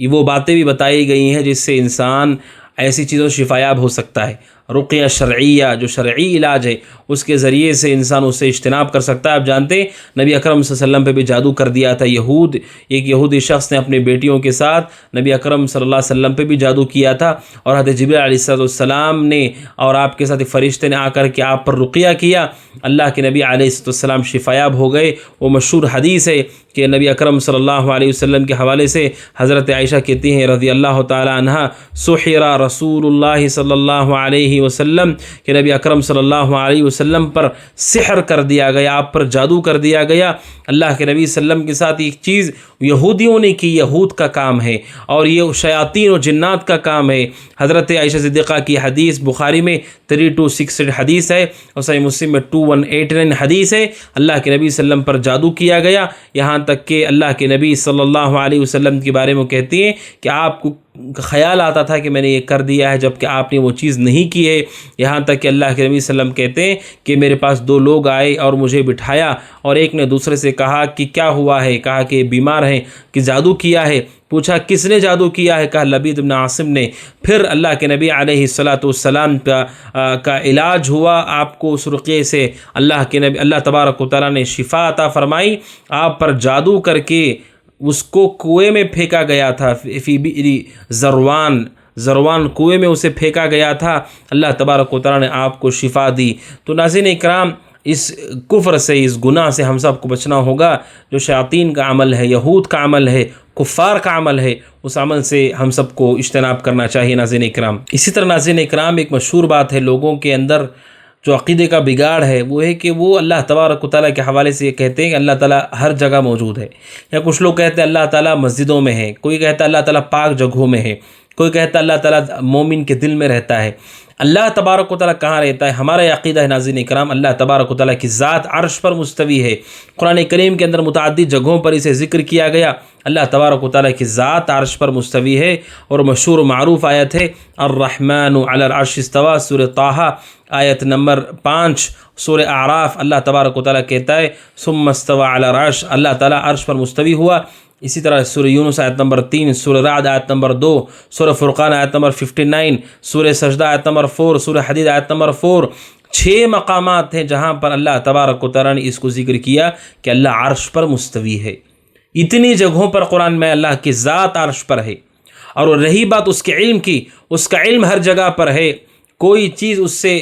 وہ باتیں بھی بتائی گئی ہیں جس سے انسان ایسی چیزوں سے شفایاب ہو سکتا ہے۔ رقیہ شرعیہ جو شرعی علاج ہے اس کے ذریعے سے انسان اس سے اجتناب کر سکتا ہے۔ آپ جانتے ہیں نبی اکرم صلی اللہ علیہ وسلم پہ بھی جادو کر دیا تھا ایک یہودی شخص نے اپنی بیٹیوں کے ساتھ نبی اکرم صلی اللہ علیہ وسلم پہ بھی جادو کیا تھا، اور حضرت جبریل علیہ السلام نے اور آپ کے ساتھ ایک فرشتے نے آ کر کے آپ پر رقیہ کیا، اللہ کے نبی علیہ السلام شفایاب ہو گئے۔ وہ مشہور حدیث ہے کہ نبی اکرم صلی اللہ علیہ وسلم کے حوالے سے حضرت عائشہ کہتی ہیں رضی اللہ تعالی عنہا، سحر رسول اللہ صلی اللہ علیہ وسلم، کہ نبی اکرم صلی اللہ علیہ وسلم پر سحر کر دیا گیا، آپ پر جادو کر دیا گیا۔ اللہ کے نبی صلی اللہ علیہ وسلم کے ساتھ ایک چیز یہودیوں نے کی، یہود کا کام ہے، اور یہ شیاطین و جنات کا کام ہے۔ حضرت عائشہ صدیقہ کی حدیث بخاری میں 3268 حدیث ہے، اور صحیح مسلم میں 2189 حدیث ہے، اللہ کے نبی صلی اللہ علیہ وسلم پر جادو کیا گیا، یہاں تک کہ اللہ کے نبی صلی اللہ علیہ وسلم کے بارے میں کہتی ہیں کہ آپ کو خیال آتا تھا کہ میں نے یہ کر دیا ہے جبکہ آپ نے وہ چیز نہیں کی ہے۔ یہاں تک کہ اللہ کے نبی صلی اللہ علیہ وسلم کہتے ہیں کہ میرے پاس 2 لوگ آئے اور مجھے بٹھایا، اور ایک نے دوسرے سے کہا کہ کیا ہوا ہے، کہا کہ بیمار ہیں، کہ جادو کیا ہے، پوچھا کس نے جادو کیا ہے، کہا لبید بن عاصم نے۔ پھر اللہ کے نبی علیہ السلام کا علاج ہوا، آپ کو اس رقیے سے اللہ تبارک و تعالیٰ نے شفا عطا فرمائی، آپ پر جادو کر کے اس کو کنویں میں پھینکا گیا تھا، فی بئر زروان کنویں میں اسے پھینکا گیا تھا، اللہ تبارک و تعالیٰ نے آپ کو شفا دی۔ تو ناظرین اکرام، اس کفر سے، اس گناہ سے ہم سب کو بچنا ہوگا جو شیاطین کا عمل ہے، یہود کا عمل ہے، کفار کا عمل ہے، اس عمل سے ہم سب کو اجتناب کرنا چاہیے ناظرین اکرام۔ اسی طرح ناظرین اکرام، ایک مشہور بات ہے لوگوں کے اندر جو عقیدے کا بگاڑ ہے، وہ ہے کہ وہ اللہ تبارک و تعالیٰ کے حوالے سے یہ کہتے ہیں کہ اللہ تعالیٰ ہر جگہ موجود ہے، یا کچھ لوگ کہتے ہیں اللہ تعالیٰ مسجدوں میں ہے، کوئی کہتا ہے اللہ تعالیٰ پاک جگہوں میں ہے، کوئی کہتا ہے اللہ تعالیٰ مومن کے دل میں رہتا ہے۔ اللہ تبارک و تعالیٰ کہاں رہتا ہے؟ ہمارا عقیدہ ہے ناظرین اکرام، اللہ تبارک و تعالیٰ کی ذات عرش پر مستوی ہے۔ قرآن کریم کے اندر متعدد جگہوں پر اسے ذکر کیا گیا، اللہ تبارک و تعالیٰ کی ذات عرش پر مستوی ہے، اور مشہور و معروف آیت ہے الرحمن علی العرش استوى، سورہ طٰہٰ آیت نمبر 5، سورہ اعراف اللہ تبارک و تعالیٰ کہتا ہے ثم استوى علی العرش، اللہ تعالیٰ عرش پر مستوی ہوا۔ اسی طرح سورہ یونس آیت نمبر 3، سورہ رعد آیت نمبر 2، سورہ فرقان آیت نمبر 59، سورہ سجدہ آیت نمبر 4، سورہ حدید آیت نمبر 4، 6 مقامات ہیں جہاں پر اللہ تبارک و تعالیٰ نے اس کو ذکر کیا کہ اللہ عرش پر مستوی ہے۔ اتنی جگہوں پر قرآن میں اللہ کی ذات عرش پر ہے، اور رہی بات اس کے علم کی، اس کا علم ہر جگہ پر ہے، کوئی چیز اس سے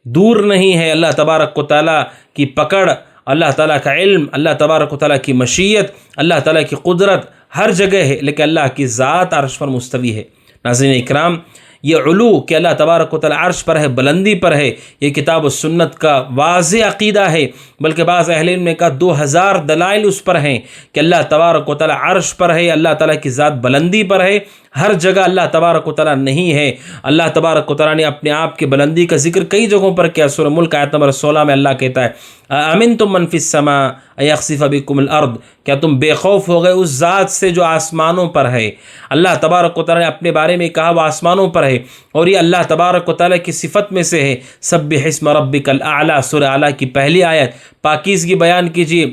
دور نہیں ہے۔ اللہ تبارک و تعالیٰ کی پکڑ، اللہ تعالیٰ کا علم، اللہ تبارک و تعالیٰ کی مشیت، اللہ تعالیٰ کی قدرت ہر جگہ ہے، لیکن اللہ کی ذات عرش پر مستوی ہے۔ ناظرین اکرام، یہ علو کہ اللہ تبارک و تعالیٰ عرش پر ہے، بلندی پر ہے، یہ کتاب و سنت کا واضح عقیدہ ہے، بلکہ بعض اہل علم نے کہا 2000 دلائل اس پر ہیں کہ اللہ تبارک و تعالیٰ عرش پر ہے، اللہ تعالیٰ کی ذات بلندی پر ہے، ہر جگہ اللہ تبارک و تعالیٰ نہیں ہے۔ اللہ تبارک و تعالیٰ نے اپنے آپ کی بلندی کا ذکر کئی جگہوں پر کیا، سورہ ملک آیت نمبر 16 میں اللہ کہتا ہے امنتم من فی السماء ان یخسف بکم الارض، کیا تم بے خوف ہو گئے اس ذات سے جو آسمانوں پر ہے؟ اللہ تبارک و تعالیٰ نے اپنے بارے میں کہا وہ آسمانوں پر ہے، اور یہ اللہ تبارک و تعالیٰ کی صفت میں سے ہے۔ سبح اسم ربک الاعلی، سورہ اعلیٰ کی پہلی آیت، پاکیزگی بیان کیجیے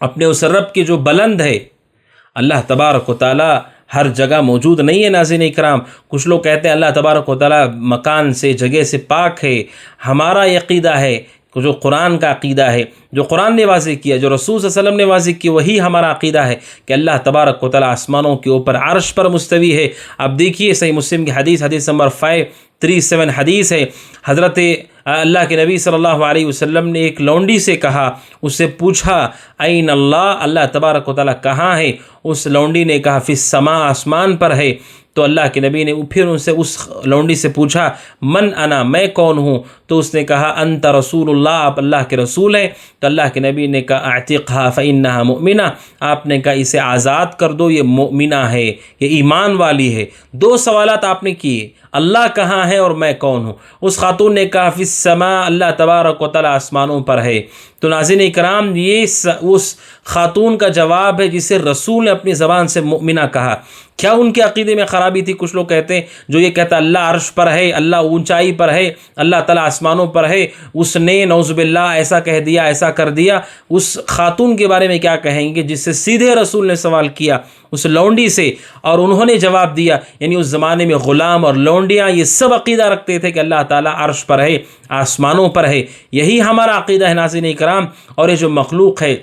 اپنے اس رب کی جو بلند ہے۔ اللہ تبارک و تعالیٰ ہر جگہ موجود نہیں ہے ناظرین اکرام۔ کچھ لوگ کہتے ہیں اللہ تبارک و تعالیٰ مکان سے جگہ سے پاک ہے۔ ہمارا یہ عقیدہ ہے جو قرآن کا عقیدہ ہے، جو قرآن نے واضح کیا، جو رسول صلی اللہ علیہ وسلم نے واضح کیا، وہی ہمارا عقیدہ ہے کہ اللہ تبارک و تعالیٰ آسمانوں کے اوپر عرش پر مستوی ہے۔ اب دیکھیے صحیح مسلم کی حدیث نمبر 537 حدیث ہے، حضرت اللہ کے نبی صلی اللہ علیہ وسلم نے ایک لونڈی سے کہا، اس سے پوچھا این اللہ، اللہ تبارک و تعالیٰ کہاں ہے؟ اس لونڈی نے کہا فی السماء، آسمان پر ہے۔ تو اللہ کے نبی نے پھر ان سے اس لونڈی سے پوچھا من انا، میں کون ہوں؟ تو اس نے کہا انت رسول اللہ، آپ اللہ کے رسول ہیں۔ تو اللہ کے نبی نے کہا اعتقها فانها مؤمنہ، آپ نے کہا اسے آزاد کر دو، یہ مؤمنہ ہے، یہ ایمان والی ہے۔ دو سوالات آپ نے کیے، اللہ کہاں ہے اور میں کون ہوں؟ اس خاتون نے کہا فی السماء، اللہ تبارک و تعالیٰ آسمانوں پر ہے۔ تو ناظرین اکرام، یہ اس خاتون کا جواب ہے جسے رسول نے اپنی زبان سے مؤمنہ کہا۔ کیا ان کے عقیدے میں خرابی تھی؟ کچھ لوگ کہتے ہیں جو یہ کہتا اللہ عرش پر ہے، اللہ اونچائی پر ہے، اللہ تعالیٰ آسمانوں پر ہے، اس نے نعوذ باللہ ایسا کہہ دیا، ایسا کر دیا۔ اس خاتون کے بارے میں کیا کہیں گے جس سے سیدھے رسول نے سوال کیا اس لونڈی سے، اور انہوں نے جواب دیا؟ یعنی اس زمانے میں غلام اور لونڈیاں یہ سب عقیدہ رکھتے تھے کہ اللہ تعالیٰ عرش پر ہے، آسمانوں پر ہے۔ یہی ہمارا عقیدہ ہے ناظرین اکرام۔ اور یہ جو مخلوق ہے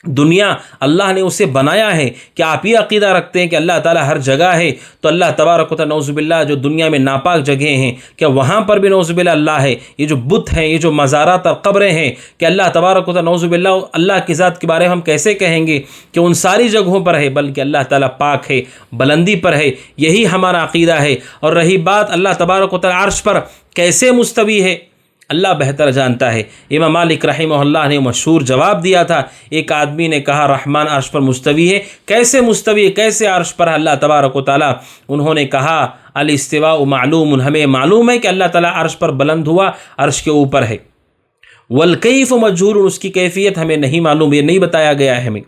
دنیا، اللہ نے اسے بنایا ہے۔ کہ آپ یہ عقیدہ رکھتے ہیں کہ اللہ تعالیٰ ہر جگہ ہے، تو اللہ تبارک و تعالیٰ نعوذ باللہ جو دنیا میں ناپاک جگہیں ہیں، کیا وہاں پر بھی نعوذ باللہ اللہ ہے؟ یہ جو بت ہیں، یہ جو مزارات اور قبریں ہیں، کہ اللہ تبارک و تعالیٰ نعوذ باللہ اللہ کی ذات کے بارے میں ہم کیسے کہیں گے کہ ان ساری جگہوں پر ہے؟ بلکہ اللہ تعالیٰ پاک ہے، بلندی پر ہے۔ یہی ہمارا عقیدہ ہے۔ اور رہی بات اللہ تبارک و تعالیٰ عرش پر کیسے مستوی ہے، اللہ بہتر جانتا ہے۔ امام مالک رحمہ اللہ نے مشہور جواب دیا تھا، ایک آدمی نے کہا رحمان عرش پر مستوی ہے، کیسے مستوی ہے، کیسے عرش پر ہے اللہ تبارک و تعالیٰ؟ انہوں نے کہا الاستواء معلوم، ہمیں معلوم ہے کہ اللہ تعالیٰ عرش پر بلند ہوا، عرش کے اوپر ہے۔ والکیف مجہول، اس کی کیفیت ہمیں نہیں معلوم، یہ نہیں بتایا گیا ہے ہمیں۔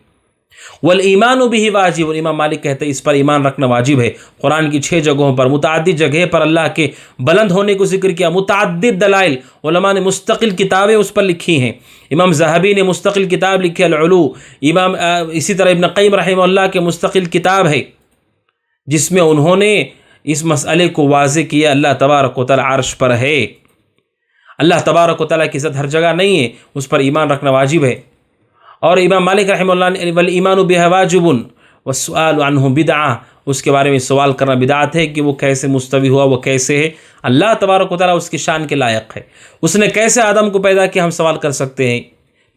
والایمان به واجب، امام مالک کہتے ہیں اس پر ایمان رکھنا واجب ہے۔ قرآن کی 6 جگہوں پر، متعدد جگہ پر اللہ کے بلند ہونے کو ذکر کیا، متعدد دلائل علماء نے مستقل کتابیں اس پر لکھی ہیں۔ امام ذہبی نے مستقل کتاب لکھی العلو، اسی طرح ابن قیم رحمہ اللہ کے مستقل کتاب ہے جس میں انہوں نے اس مسئلے کو واضح کیا، اللہ تبارک و تعالیٰ عرش پر ہے۔ اللہ تبارک و تعالیٰ کی ذات ہر جگہ نہیں ہے، اس پر ایمان رکھنا واجب ہے۔ اور امام مالک رحمہ اللہ نے والایمان بہ واجب والسؤال عنہ بدعہ، اس کے بارے میں سوال کرنا بدعت ہے کہ وہ کیسے مستوی ہوا، وہ کیسے ہے۔ اللہ تبارک و تعالیٰ اس کی شان کے لائق ہے۔ اس نے کیسے آدم کو پیدا کیا، ہم سوال کر سکتے ہیں؟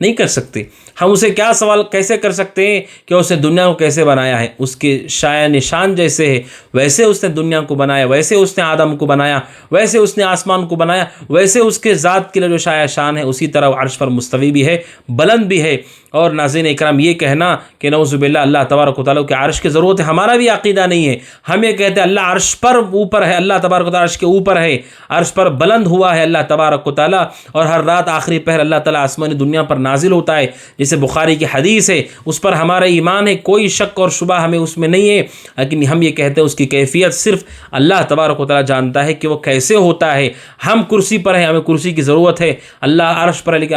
نہیں کر سکتے۔ ہم اسے کیا سوال کیسے کر سکتے ہیں کہ اس نے دنیا کو کیسے بنایا ہے؟ اس کے شایع نشان جیسے ہے ویسے اس نے دنیا کو بنایا، ویسے اس نے آدم کو بنایا، ویسے اس نے آسمان کو بنایا، ویسے اس کے ذات کے لیے جو شایع شان ہے اسی طرح وہ عرش پر مستوی بھی ہے، بلند بھی ہے۔ اور ناظرین اکرام، یہ کہنا کہ نعوذ باللہ اللہ تبارک و تعالیٰ کے عرش کی ضرورت ہے، ہمارا بھی عقیدہ نہیں ہے۔ ہم یہ کہتے ہیں اللہ عرش پر اوپر ہے، اللہ تبارک و تعالیٰ عرش کے اوپر ہے، عرش پر بلند ہوا ہے اللہ تبارک و تعالیٰ، اور ہر رات آخری پہر اللہ تعالیٰ آسمانی دنیا پر نازل ہوتا ہے، جسے بخاری کی حدیث ہے، اس پر ہمارا ایمان ہے، کوئی شک اور شبہ ہمیں اس میں نہیں ہے۔ لیکن ہم یہ کہتے ہیں اس کی کیفیت صرف اللہ تبارک و تعالیٰ جانتا ہے کہ وہ کیسے ہوتا ہے۔ ہم کرسی پر ہیں، ہمیں کرسی کی ضرورت ہے، اللہ عرش پر ہے، لیکن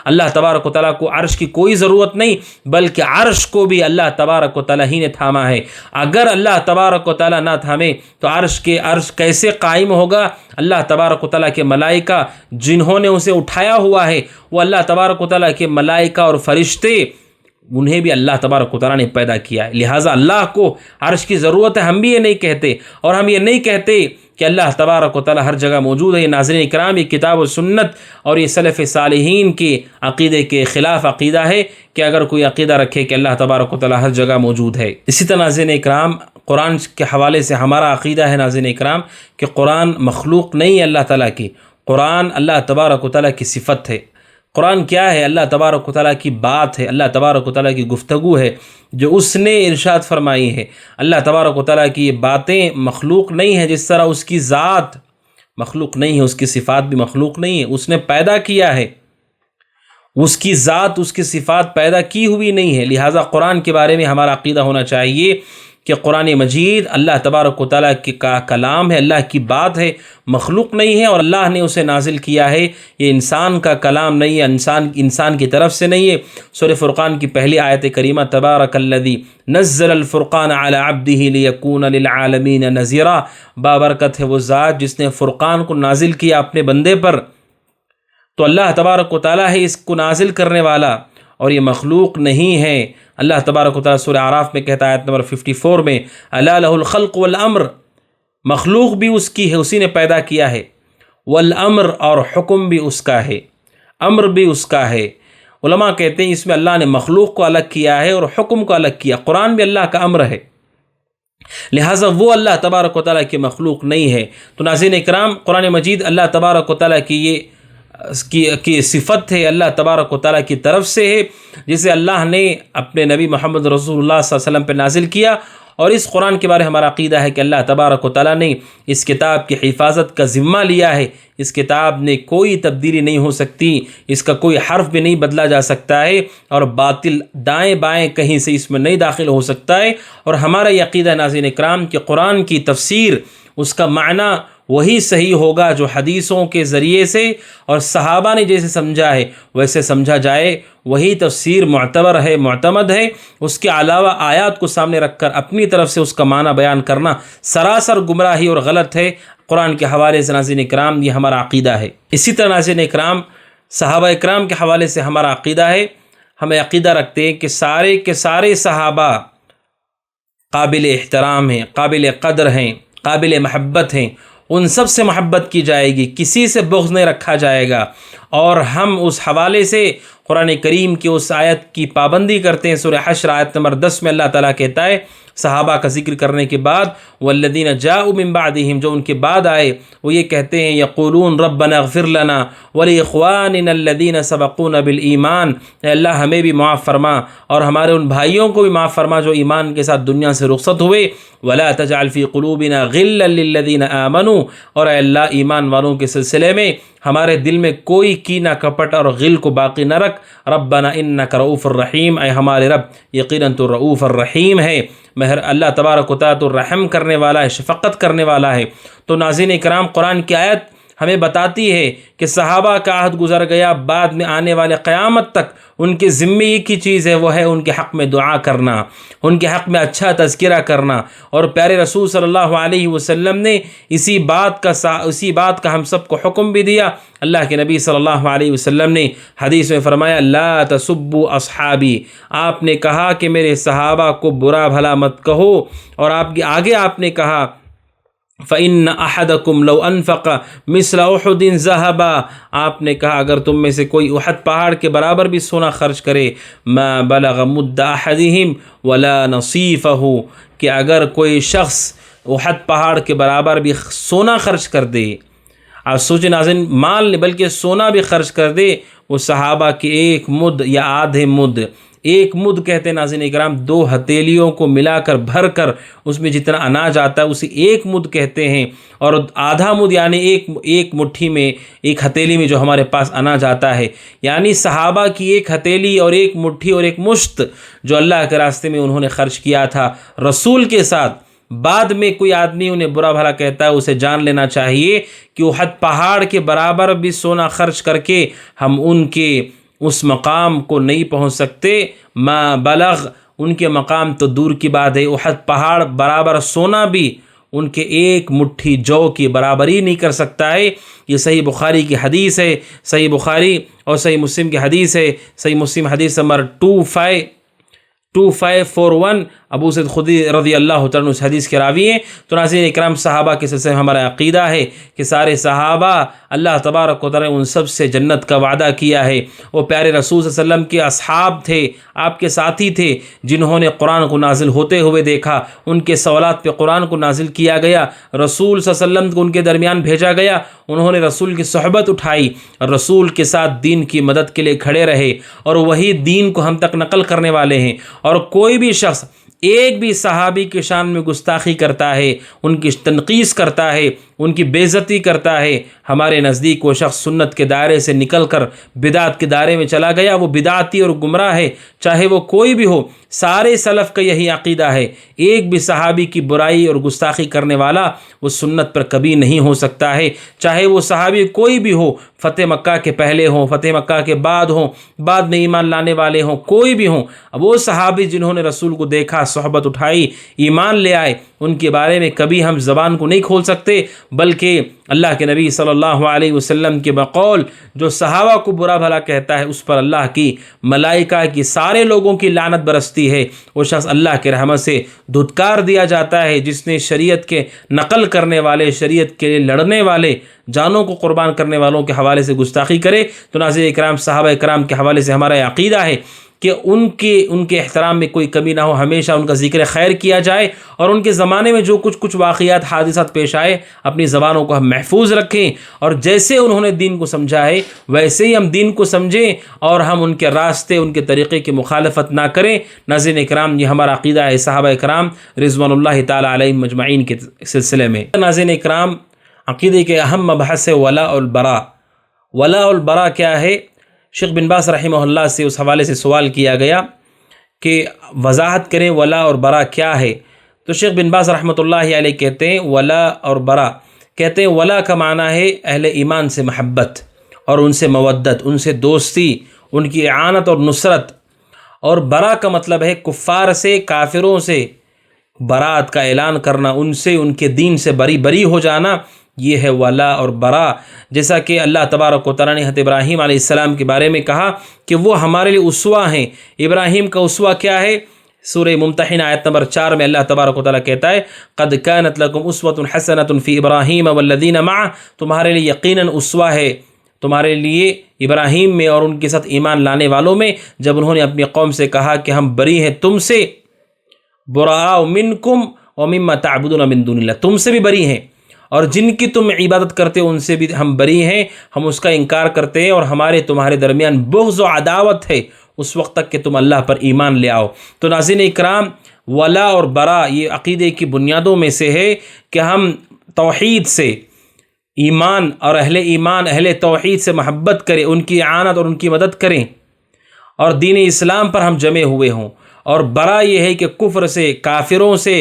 اللہ تبارک و تعالیٰ کو عرش کی کوئی ضرورت نہیں، بلکہ عرش کو بھی اللہ تبارک و تعالیٰ ہی نے تھاما ہے۔ اگر اللہ تبارک و تعالیٰ نہ تھامے تو عرش کیسے قائم ہوگا؟ اللہ تبارک و تعالیٰ کے ملائکہ جنہوں نے اسے اٹھایا ہوا ہے، وہ اللہ تبارک و تعالیٰ کے ملائکہ اور فرشتے، انہیں بھی اللہ تبارک و تعالیٰ نے پیدا کیا ہے، لہٰذا اللہ کو عرش کی ضرورت ہے۔ ہم بھی یہ نہیں کہتے، اور ہم یہ نہیں کہتے کہ اللہ تبارک و تعالیٰ ہر جگہ موجود ہے۔ ناظرین اکرام، یہ کتاب و سنت اور یہ سلف صالحین کے عقیدے کے خلاف عقیدہ ہے کہ اگر کوئی عقیدہ رکھے کہ اللہ تبارک و تعالیٰ ہر جگہ موجود ہے۔ اسی طرح ناظرین اکرام، قرآن کے حوالے سے ہمارا عقیدہ ہے ناظرین اکرام کہ قرآن مخلوق نہیں ہے اللہ تعالیٰ کی، قرآن اللہ تبارک و تعالیٰ کی صفت ہے۔ قرآن کیا ہے؟ اللہ تبارک و تعالیٰ کی بات ہے، اللہ تبارک و تعالیٰ کی گفتگو ہے جو اس نے ارشاد فرمائی ہے۔ اللہ تبارک و تعالیٰ کی یہ باتیں مخلوق نہیں ہیں، جس طرح اس کی ذات مخلوق نہیں ہے، اس کی صفات بھی مخلوق نہیں ہے، اس نے پیدا کیا ہے، اس کی ذات، اس کی صفات پیدا کی ہوئی نہیں ہے۔ لہٰذا قرآن کے بارے میں ہمارا عقیدہ ہونا چاہیے کہ قرآن مجید اللہ تبارک و تعالیٰ کا کلام ہے، اللہ کی بات ہے، مخلوق نہیں ہے، اور اللہ نے اسے نازل کیا ہے، یہ انسان کا کلام نہیں ہے، انسان کی طرف سے نہیں ہے۔ سورہ فرقان کی پہلی آیت کریمہ تبارک الذی نزل الفرقان علی عبدہ لیکون للعالمین نذیرا، بابرکت ہے وہ ذات جس نے فرقان کو نازل کیا اپنے بندے پر۔ تو اللہ تبارک و تعالیٰ ہے اس کو نازل کرنے والا، اور یہ مخلوق نہیں ہے۔ اللہ تبارک و تعالیٰ سورہ اعراف میں کہتا ہے آیت نمبر 54 میں، الا لہ الخلق والامر، مخلوق بھی اس کی ہے، اسی نے پیدا کیا ہے، والامر، اور حکم بھی اس کا ہے، امر بھی اس کا ہے۔ علماء کہتے ہیں اس میں اللہ نے مخلوق کو الگ کیا ہے اور حکم کو الگ کیا۔ قرآن بھی اللہ کا امر ہے، لہٰذا وہ اللہ تبارک و تعالیٰ کی مخلوق نہیں ہے۔ تو ناظرین اکرام، قرآن مجید اللہ تبارک و تعالیٰ کی یہ کی صفت ہے، اللہ تبارک و تعالیٰ کی طرف سے ہے، جسے اللہ نے اپنے نبی محمد رسول اللہ صلی اللہ علیہ وسلم پہ نازل کیا۔ اور اس قرآن کے بارے میں ہمارا عقیدہ ہے کہ اللہ تبارک و تعالیٰ نے اس کتاب کی حفاظت کا ذمہ لیا ہے۔ اس کتاب میں کوئی تبدیلی نہیں ہو سکتی، اس کا کوئی حرف بھی نہیں بدلا جا سکتا ہے، اور باطل دائیں بائیں کہیں سے اس میں نہیں داخل ہو سکتا ہے۔ اور ہمارا یہ عقیدہ ناظرین اکرام کہ قرآن کی تفسیر، اس کا معنی وہی صحیح ہوگا جو حدیثوں کے ذریعے سے اور صحابہ نے جیسے سمجھا ہے ویسے سمجھا جائے، وہی تفسیر معتبر ہے، معتمد ہے۔ اس کے علاوہ آیات کو سامنے رکھ کر اپنی طرف سے اس کا معنی بیان کرنا سراسر گمراہی اور غلط ہے۔ قرآن کے حوالے سے ناظرین اکرام یہ ہمارا عقیدہ ہے۔ اسی طرح ناظرین اکرام، صحابہ اکرام کے حوالے سے ہمارا عقیدہ ہے، ہمیں عقیدہ رکھتے ہیں کہ سارے کے سارے صحابہ قابل احترام ہیں، قابل قدر ہیں، قابل محبت ہیں، ان سب سے محبت کی جائے گی، کسی سے بغض نہیں رکھا جائے گا۔ اور ہم اس حوالے سے قرآن کریم کی اس آیت کی پابندی کرتے ہیں۔ سورہ حشر آیت نمبر 10 میں اللہ تعالیٰ کہتا ہے، صحابہ کا ذکر کرنے کے بعد، والذین جاءوا من بعدہم، جو ان کے بعد آئے وہ یہ کہتے ہیں، یقولون ربنا اغفر لنا ولاخواننا الذین سبقونا بالایمان، اے اللہ ہمیں بھی معاف فرما اور ہمارے ان بھائیوں کو بھی معاف فرما جو ایمان کے ساتھ دنیا سے رخصت ہوئے، ولا تجعل فی قلوبنا غلا للذین آمنوا، اور اے اللہ ایمان والوں کے سلسلے میں ہمارے دل میں کوئی کینہ کپٹ اور غل کو باقی نہ رکھ۔ ربنا انک رؤوف الرحیم، اے ہمارے رب یقیناً تو رؤوف الرحیم ہے، اللہ تبارک و تعالیٰ تو رحم کرنے والا ہے، شفقت کرنے والا ہے۔ تو ناظرین اکرام، قرآن کی آیت ہمیں بتاتی ہے کہ صحابہ کا عہد گزر گیا، بعد میں آنے والے قیامت تک ان کے ذمے ایک ہی چیز ہے، وہ ہے ان کے حق میں دعا کرنا، ان کے حق میں اچھا تذکرہ کرنا۔ اور پیارے رسول صلی اللہ علیہ وسلم نے اسی بات کا ہم سب کو حکم بھی دیا۔ اللہ کے نبی صلی اللہ علیہ وسلم نے حدیث میں فرمایا، لا تسبوا اصحابی، آپ نے کہا کہ میرے صحابہ کو برا بھلا مت کہو، اور آگے آپ نے کہا، فَإِنَّ أَحَدَكُمْ لَوْ أَنفَقَ مِثْلَ أُحُدٍ ذَهَبًا، آپ نے کہا اگر تم میں سے کوئی احد پہاڑ کے برابر بھی سونا خرچ کرے، مَا بَلَغَ مُدَّ أَحَدِهِمْ وَلَا نَصِيفَهُ، کہ اگر کوئی شخص احد پہاڑ کے برابر بھی سونا خرچ کر دے، آپ سوچیں ناظرین، مال نہیں بلکہ سونا بھی خرچ کر دے، وہ صحابہ کے ایک مد یا آدھے مد، ایک مد کہتے ہیں ناظرین اکرام، 2 ہتھیلیوں کو ملا کر بھر کر اس میں جتنا اناج آتا ہے اسے ایک مد کہتے ہیں، اور آدھا مد یعنی ایک مٹھی میں، ایک ہتھیلی میں جو ہمارے پاس اناج آتا ہے، یعنی صحابہ کی ایک ہتھیلی اور ایک مٹھی اور ایک مشت جو اللہ کے راستے میں انہوں نے خرچ کیا تھا رسول کے ساتھ۔ بعد میں کوئی آدمی انہیں برا بھلا کہتا ہے، اسے جان لینا چاہیے کہ احد پہاڑ کے برابر بھی سونا خرچ کر کے ہم ان کے اس مقام کو نہیں پہنچ سکتے۔ ما بلغ، ان کے مقام تو دور کی بات ہے، احد پہاڑ برابر سونا بھی ان کے ایک مٹھی جو کی برابری نہیں کر سکتا ہے۔ یہ صحیح بخاری کی حدیث ہے، صحیح بخاری اور صحیح مسلم کی حدیث ہے۔ صحیح مسلم حدیث نمبر 2541، ابو سعید خدری رضی اللہ تعالیٰ اس حدیث کے راوی ہیں۔ تو ناظرین اکرام، صحابہ کے سلسلے میں ہمارا عقیدہ ہے کہ سارے صحابہ اللہ تبارک و تعالیٰ نے ان سب سے جنت کا وعدہ کیا ہے۔ وہ پیارے رسول صلی اللہ علیہ وسلم کے اصحاب تھے، آپ کے ساتھی تھے، جنہوں نے قرآن کو نازل ہوتے ہوئے دیکھا، ان کے سوالات پہ قرآن کو نازل کیا گیا، رسول صلی اللہ علیہ وسلم کو ان کے درمیان بھیجا گیا، انہوں نے رسول کی صحبت اٹھائی، رسول کے ساتھ دین کی مدد کے لیے کھڑے رہے، اور وہی دین کو ہم تک نقل کرنے والے ہیں۔ اور کوئی بھی شخص ایک بھی صحابی کی شان میں گستاخی کرتا ہے، ان کی تنقیص کرتا ہے، ان کی بے عزتی کرتا ہے، ہمارے نزدیک وہ شخص سنت کے دائرے سے نکل کر بدعت کے دائرے میں چلا گیا، وہ بدعتی اور گمراہ ہے، چاہے وہ کوئی بھی ہو۔ سارے سلف کا یہی عقیدہ ہے، ایک بھی صحابی کی برائی اور گستاخی کرنے والا وہ سنت پر کبھی نہیں ہو سکتا ہے، چاہے وہ صحابی کوئی بھی ہو، فتح مکہ کے پہلے ہوں، فتح مکہ کے بعد ہوں، بعد میں ایمان لانے والے ہوں، کوئی بھی ہوں۔ اب وہ صحابی جنہوں نے رسول کو دیکھا، صحبت اٹھائی، ایمان لے آئے، ان کے بارے میں کبھی ہم زبان کو نہیں کھول سکتے، بلکہ اللہ کے نبی صلی اللہ علیہ وسلم کے بقول جو صحابہ کو برا بھلا کہتا ہے، اس پر اللہ کی، ملائکہ کی، سارے لوگوں کی لعنت برستی ہے۔ وہ شخص اللہ کے رحمت سے دھتکار دیا جاتا ہے جس نے شریعت کے نقل کرنے والے، شریعت کے لیے لڑنے والے، جانوں کو قربان کرنے والوں کے حوالے سے گستاخی کرے۔ تو ناظرین اکرام، صحابہ اکرام کے حوالے سے ہمارا عقیدہ ہے کہ ان کے احترام میں کوئی کمی نہ ہو، ہمیشہ ان کا ذکر خیر کیا جائے، اور ان کے زمانے میں جو کچھ واقعات، حادثات پیش آئے، اپنی زبانوں کو ہم محفوظ رکھیں، اور جیسے انہوں نے دین کو سمجھا ہے ویسے ہی ہم دین کو سمجھیں، اور ہم ان کے راستے، ان کے طریقے کی مخالفت نہ کریں۔ ناظرین اکرام، یہ ہمارا عقیدہ ہے صحابہ اکرام رضوان اللہ تعالی علیہم مجمعین کے سلسلے میں۔ ناظرین اکرام، عقیدے کے اہم مبحث ولاء البراء۔ ولاء البراء کیا ہے؟ شیخ بن باز رحمہ اللہ سے اس حوالے سے سوال کیا گیا کہ وضاحت کریں ولاء اور براء کیا ہے، تو شیخ بن باز رحمۃ اللہ علیہ کہتے ہیں ولاء اور براء، کہتے ہیں ولاء کا معنی ہے اہل ایمان سے محبت اور ان سے مودت، ان سے دوستی، ان کی اعانت اور نصرت، اور براء کا مطلب ہے کفار سے، کافروں سے برات کا اعلان کرنا، ان سے، ان کے دین سے بری ہو جانا، یہ ہے ولاء اور براء۔ جیسا کہ اللہ تبارک و تعالیٰ نے حضرت ابراہیم علیہ السلام کے بارے میں کہا کہ وہ ہمارے لیے اسوہ ہیں۔ ابراہیم کا اسوہ کیا ہے؟ سورہ ممتحنہ آیت نمبر 4 میں اللہ تبارک و تعالیٰ کہتا ہے قد كانت لكم اسوة حسنة في ابراہیم والذین معه، تمہارے لیے یقیناً اسوہ ہے تمہارے لیے ابراہیم میں اور ان کے ساتھ ایمان لانے والوں میں، جب انہوں نے اپنی قوم سے کہا کہ ہم بری ہیں تم سے، براء منکم ومما تعبدون من دون اللہ، تم سے بھی بری ہیں اور جن کی تم عبادت کرتے ہو ان سے بھی ہم بری ہیں، ہم اس کا انکار کرتے ہیں، اور ہمارے تمہارے درمیان بغض و عداوت ہے اس وقت تک کہ تم اللہ پر ایمان لے آؤ۔ تو ناظرین اکرام، ولاء اور براء یہ عقیدے کی بنیادوں میں سے ہے کہ ہم توحید سے، ایمان اور اہل توحید سے محبت کریں، ان کی اعانت اور ان کی مدد کریں، اور دین اسلام پر ہم جمع ہوئے ہوں۔ اور براء یہ ہے کہ کفر سے، کافروں سے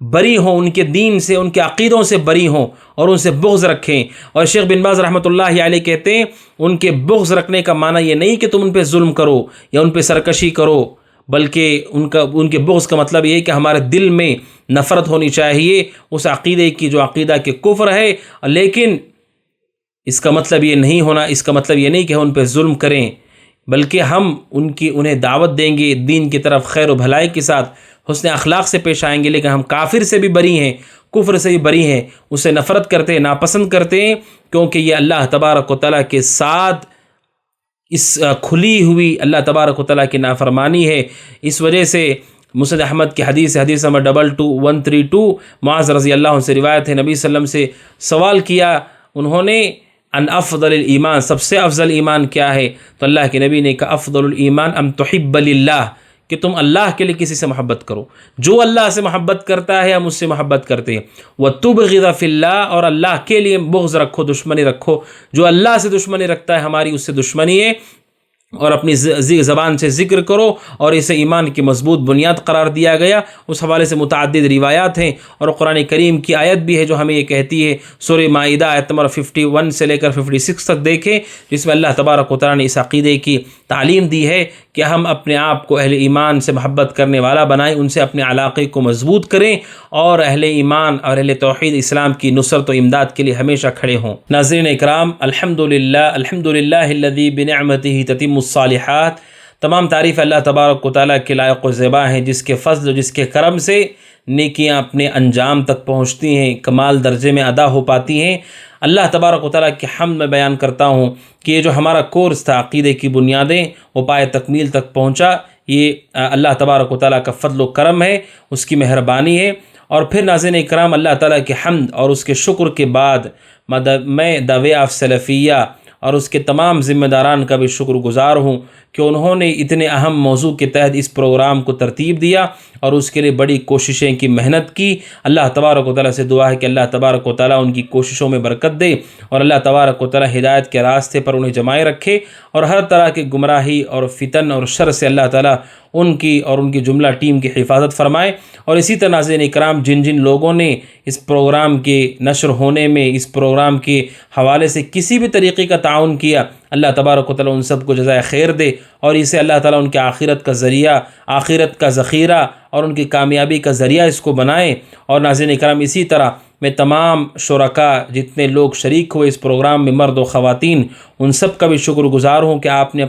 بری ہوں، ان کے دین سے، ان کے عقیدوں سے بری ہوں، اور ان سے بغض رکھیں۔ اور شیخ بن باز رحمۃ اللہ علیہ کہتے ہیں ان کے بغض رکھنے کا معنی یہ نہیں کہ تم ان پہ ظلم کرو یا ان پہ سرکشی کرو، بلکہ ان کے بغض کا مطلب یہ ہے کہ ہمارے دل میں نفرت ہونی چاہیے اس عقیدے کی جو عقیدہ کے کفر ہے، لیکن اس کا مطلب یہ نہیں کہ ہم ان پہ ظلم کریں، بلکہ ہم انہیں دعوت دیں گے دین کی طرف، خیر و بھلائی کے ساتھ، حسن اخلاق سے پیش آئیں گے، لیکن ہم کافر سے بھی بری ہیں، کفر سے بھی بری ہیں، اسے نفرت کرتے ہیں، ناپسند کرتے ہیں، کیونکہ یہ اللہ تبارک و تعالیٰ کے ساتھ اس کھلی ہوئی اللہ تبارک و تعالیٰ کی نافرمانی ہے۔ اس وجہ سے مسند احمد کی حدیث نمبر 22132 معاذ رضی اللہ عنہ سے روایت ہے، نبی صلی اللہ علیہ وسلم سے سوال کیا انہوں نے ان افضل الایمان، سب سے افضل ایمان کیا ہے؟ تو اللہ کے نبی نے کہا افضل الایمان ان تحب للہ، کہ تم اللہ کے لیے کسی سے محبت کرو، جو اللہ سے محبت کرتا ہے ہم اس سے محبت کرتے ہیں، وَتُبْغِضَ فِي اللَّهِ، اور اللہ کے لیے بغض رکھو، دشمنی رکھو، جو اللہ سے دشمنی رکھتا ہے ہماری اس سے دشمنی ہے، اور اپنی زبان سے ذکر کرو، اور اسے ایمان کی مضبوط بنیاد قرار دیا گیا۔ اس حوالے سے متعدد روایات ہیں، اور قرآن کریم کی آیت بھی ہے جو ہمیں یہ کہتی ہے، سورہ مائدہ آیت نمبر 51 سے لے کر 56 تک دیکھیں، جس میں اللہ تبارک و تعالیٰ نے اس عقیدے کی تعلیم دی ہے کہ ہم اپنے آپ کو اہل ایمان سے محبت کرنے والا بنائیں، ان سے اپنے علاقے کو مضبوط کریں، اور اہل ایمان اور اہل توحید اسلام کی نصرت و امداد کے لیے ہمیشہ کھڑے ہوں۔ ناظرین اکرام، الحمدللہ الذی بنعمتہ تتم الصالحات، تمام تعریف اللہ تبارک و تعالیٰ کے لائق و زیبا ہیں، جس کے فضل و جس کے کرم سے نیکیاں اپنے انجام تک پہنچتی ہیں، کمال درجے میں ادا ہو پاتی ہیں۔ اللہ تبارک و تعالیٰ کی حمد میں بیان کرتا ہوں کہ یہ جو ہمارا کورس تھا عقیدے کی بنیادیں، وہ پائے تکمیل تک پہنچا، یہ اللہ تبارک و تعالیٰ کا فضل و کرم ہے، اس کی مہربانی ہے۔ اور پھر ناظرین اکرام، اللہ تعالیٰ کی حمد اور اس کے شکر کے بعد میں دا وے آف سلفیہ اور اس کے تمام ذمہ داران کا بھی شکر گزار ہوں کہ انہوں نے اتنے اہم موضوع کے تحت اس پروگرام کو ترتیب دیا اور اس کے لیے بڑی کوششیں کی، محنت کی۔ اللہ تبارک و تعالیٰ سے دعا ہے کہ اللہ تبارک و تعالیٰ ان کی کوششوں میں برکت دے اور اللہ تبارک و تعالیٰ ہدایت کے راستے پر انہیں جمائے رکھے اور ہر طرح کی گمراہی اور فتن اور شر سے اللہ تعالیٰ ان کی اور ان کی جملہ ٹیم کی حفاظت فرمائے۔ اور اسی طرح ناظرین اکرام، جن جن لوگوں نے اس پروگرام کے نشر ہونے میں، اس پروگرام کے حوالے سے کسی بھی طریقے کا تعاون کیا، اللہ تبارک و تعالیٰ ان سب کو جزائے خیر دے اور اسے اللہ تعالیٰ ان کے آخرت کا ذریعہ، آخرت کا ذخیرہ اور ان کی کامیابی کا ذریعہ اس کو بنائے۔ اور ناظرین اکرام، اسی طرح میں تمام شرکاء جتنے لوگ شریک ہوئے اس پروگرام میں، مرد و خواتین، ان سب کا بھی شکر گزار ہوں کہ آپ نے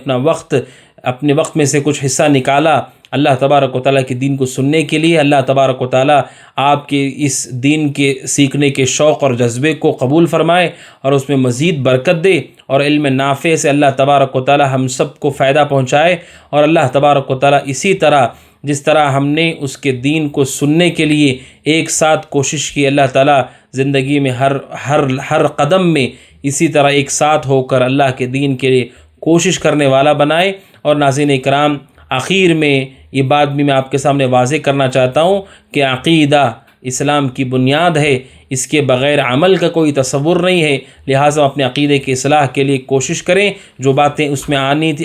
اپنے وقت میں سے کچھ حصہ نکالا اللہ تبارک و تعالیٰ کے دین کو سننے کے لیے۔ اللہ تبارک و تعالیٰ آپ کے اس دین کے سیکھنے کے شوق اور جذبے کو قبول فرمائے اور اس میں مزید برکت دے اور علم نافع سے اللہ تبارک و تعالیٰ ہم سب کو فائدہ پہنچائے۔ اور اللہ تبارک و تعالیٰ اسی طرح جس طرح ہم نے اس کے دین کو سننے کے لیے ایک ساتھ کوشش کی، اللہ تعالیٰ زندگی میں ہر قدم میں اسی طرح ایک ساتھ ہو کر اللہ کے دین کے لیے کوشش کرنے والا بنائے۔ اور ناظرین اکرام، آخر میں یہ بات بھی میں آپ کے سامنے واضح کرنا چاہتا ہوں کہ عقیدہ اسلام کی بنیاد ہے، اس کے بغیر عمل کا کوئی تصور نہیں ہے، لہٰذا اپنے عقیدے کی اصلاح کے لیے کوشش کریں۔ جو باتیں اس میں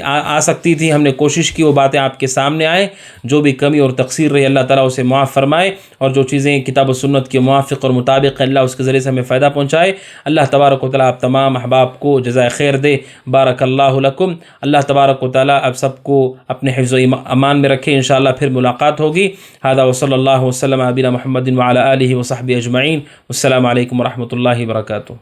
آ سکتی تھی ہم نے کوشش کی وہ باتیں آپ کے سامنے آئیں، جو بھی کمی اور تقصیر رہی اللہ تعالیٰ اسے معاف فرمائے، اور جو چیزیں کتاب و سنت کے موافق اور مطابق اللہ اس کے ذریعے سے ہمیں فائدہ پہنچائے۔ اللہ تبارک و تعالیٰ آپ تمام احباب کو جزائے خیر دے۔ بارک اللہ لکم۔ اللہ تبارک و تعالیٰ اب سب کو اپنے حفظ و امان میں رکھے۔ انشاءاللہ پھر ملاقات ہوگی۔ ھذا وصلی اللہ وسلم علی نبینا محمد وعلی آلہ وصحبہ اجمعین۔ السلام علیکم ورحمۃ اللہ وبرکاتہ۔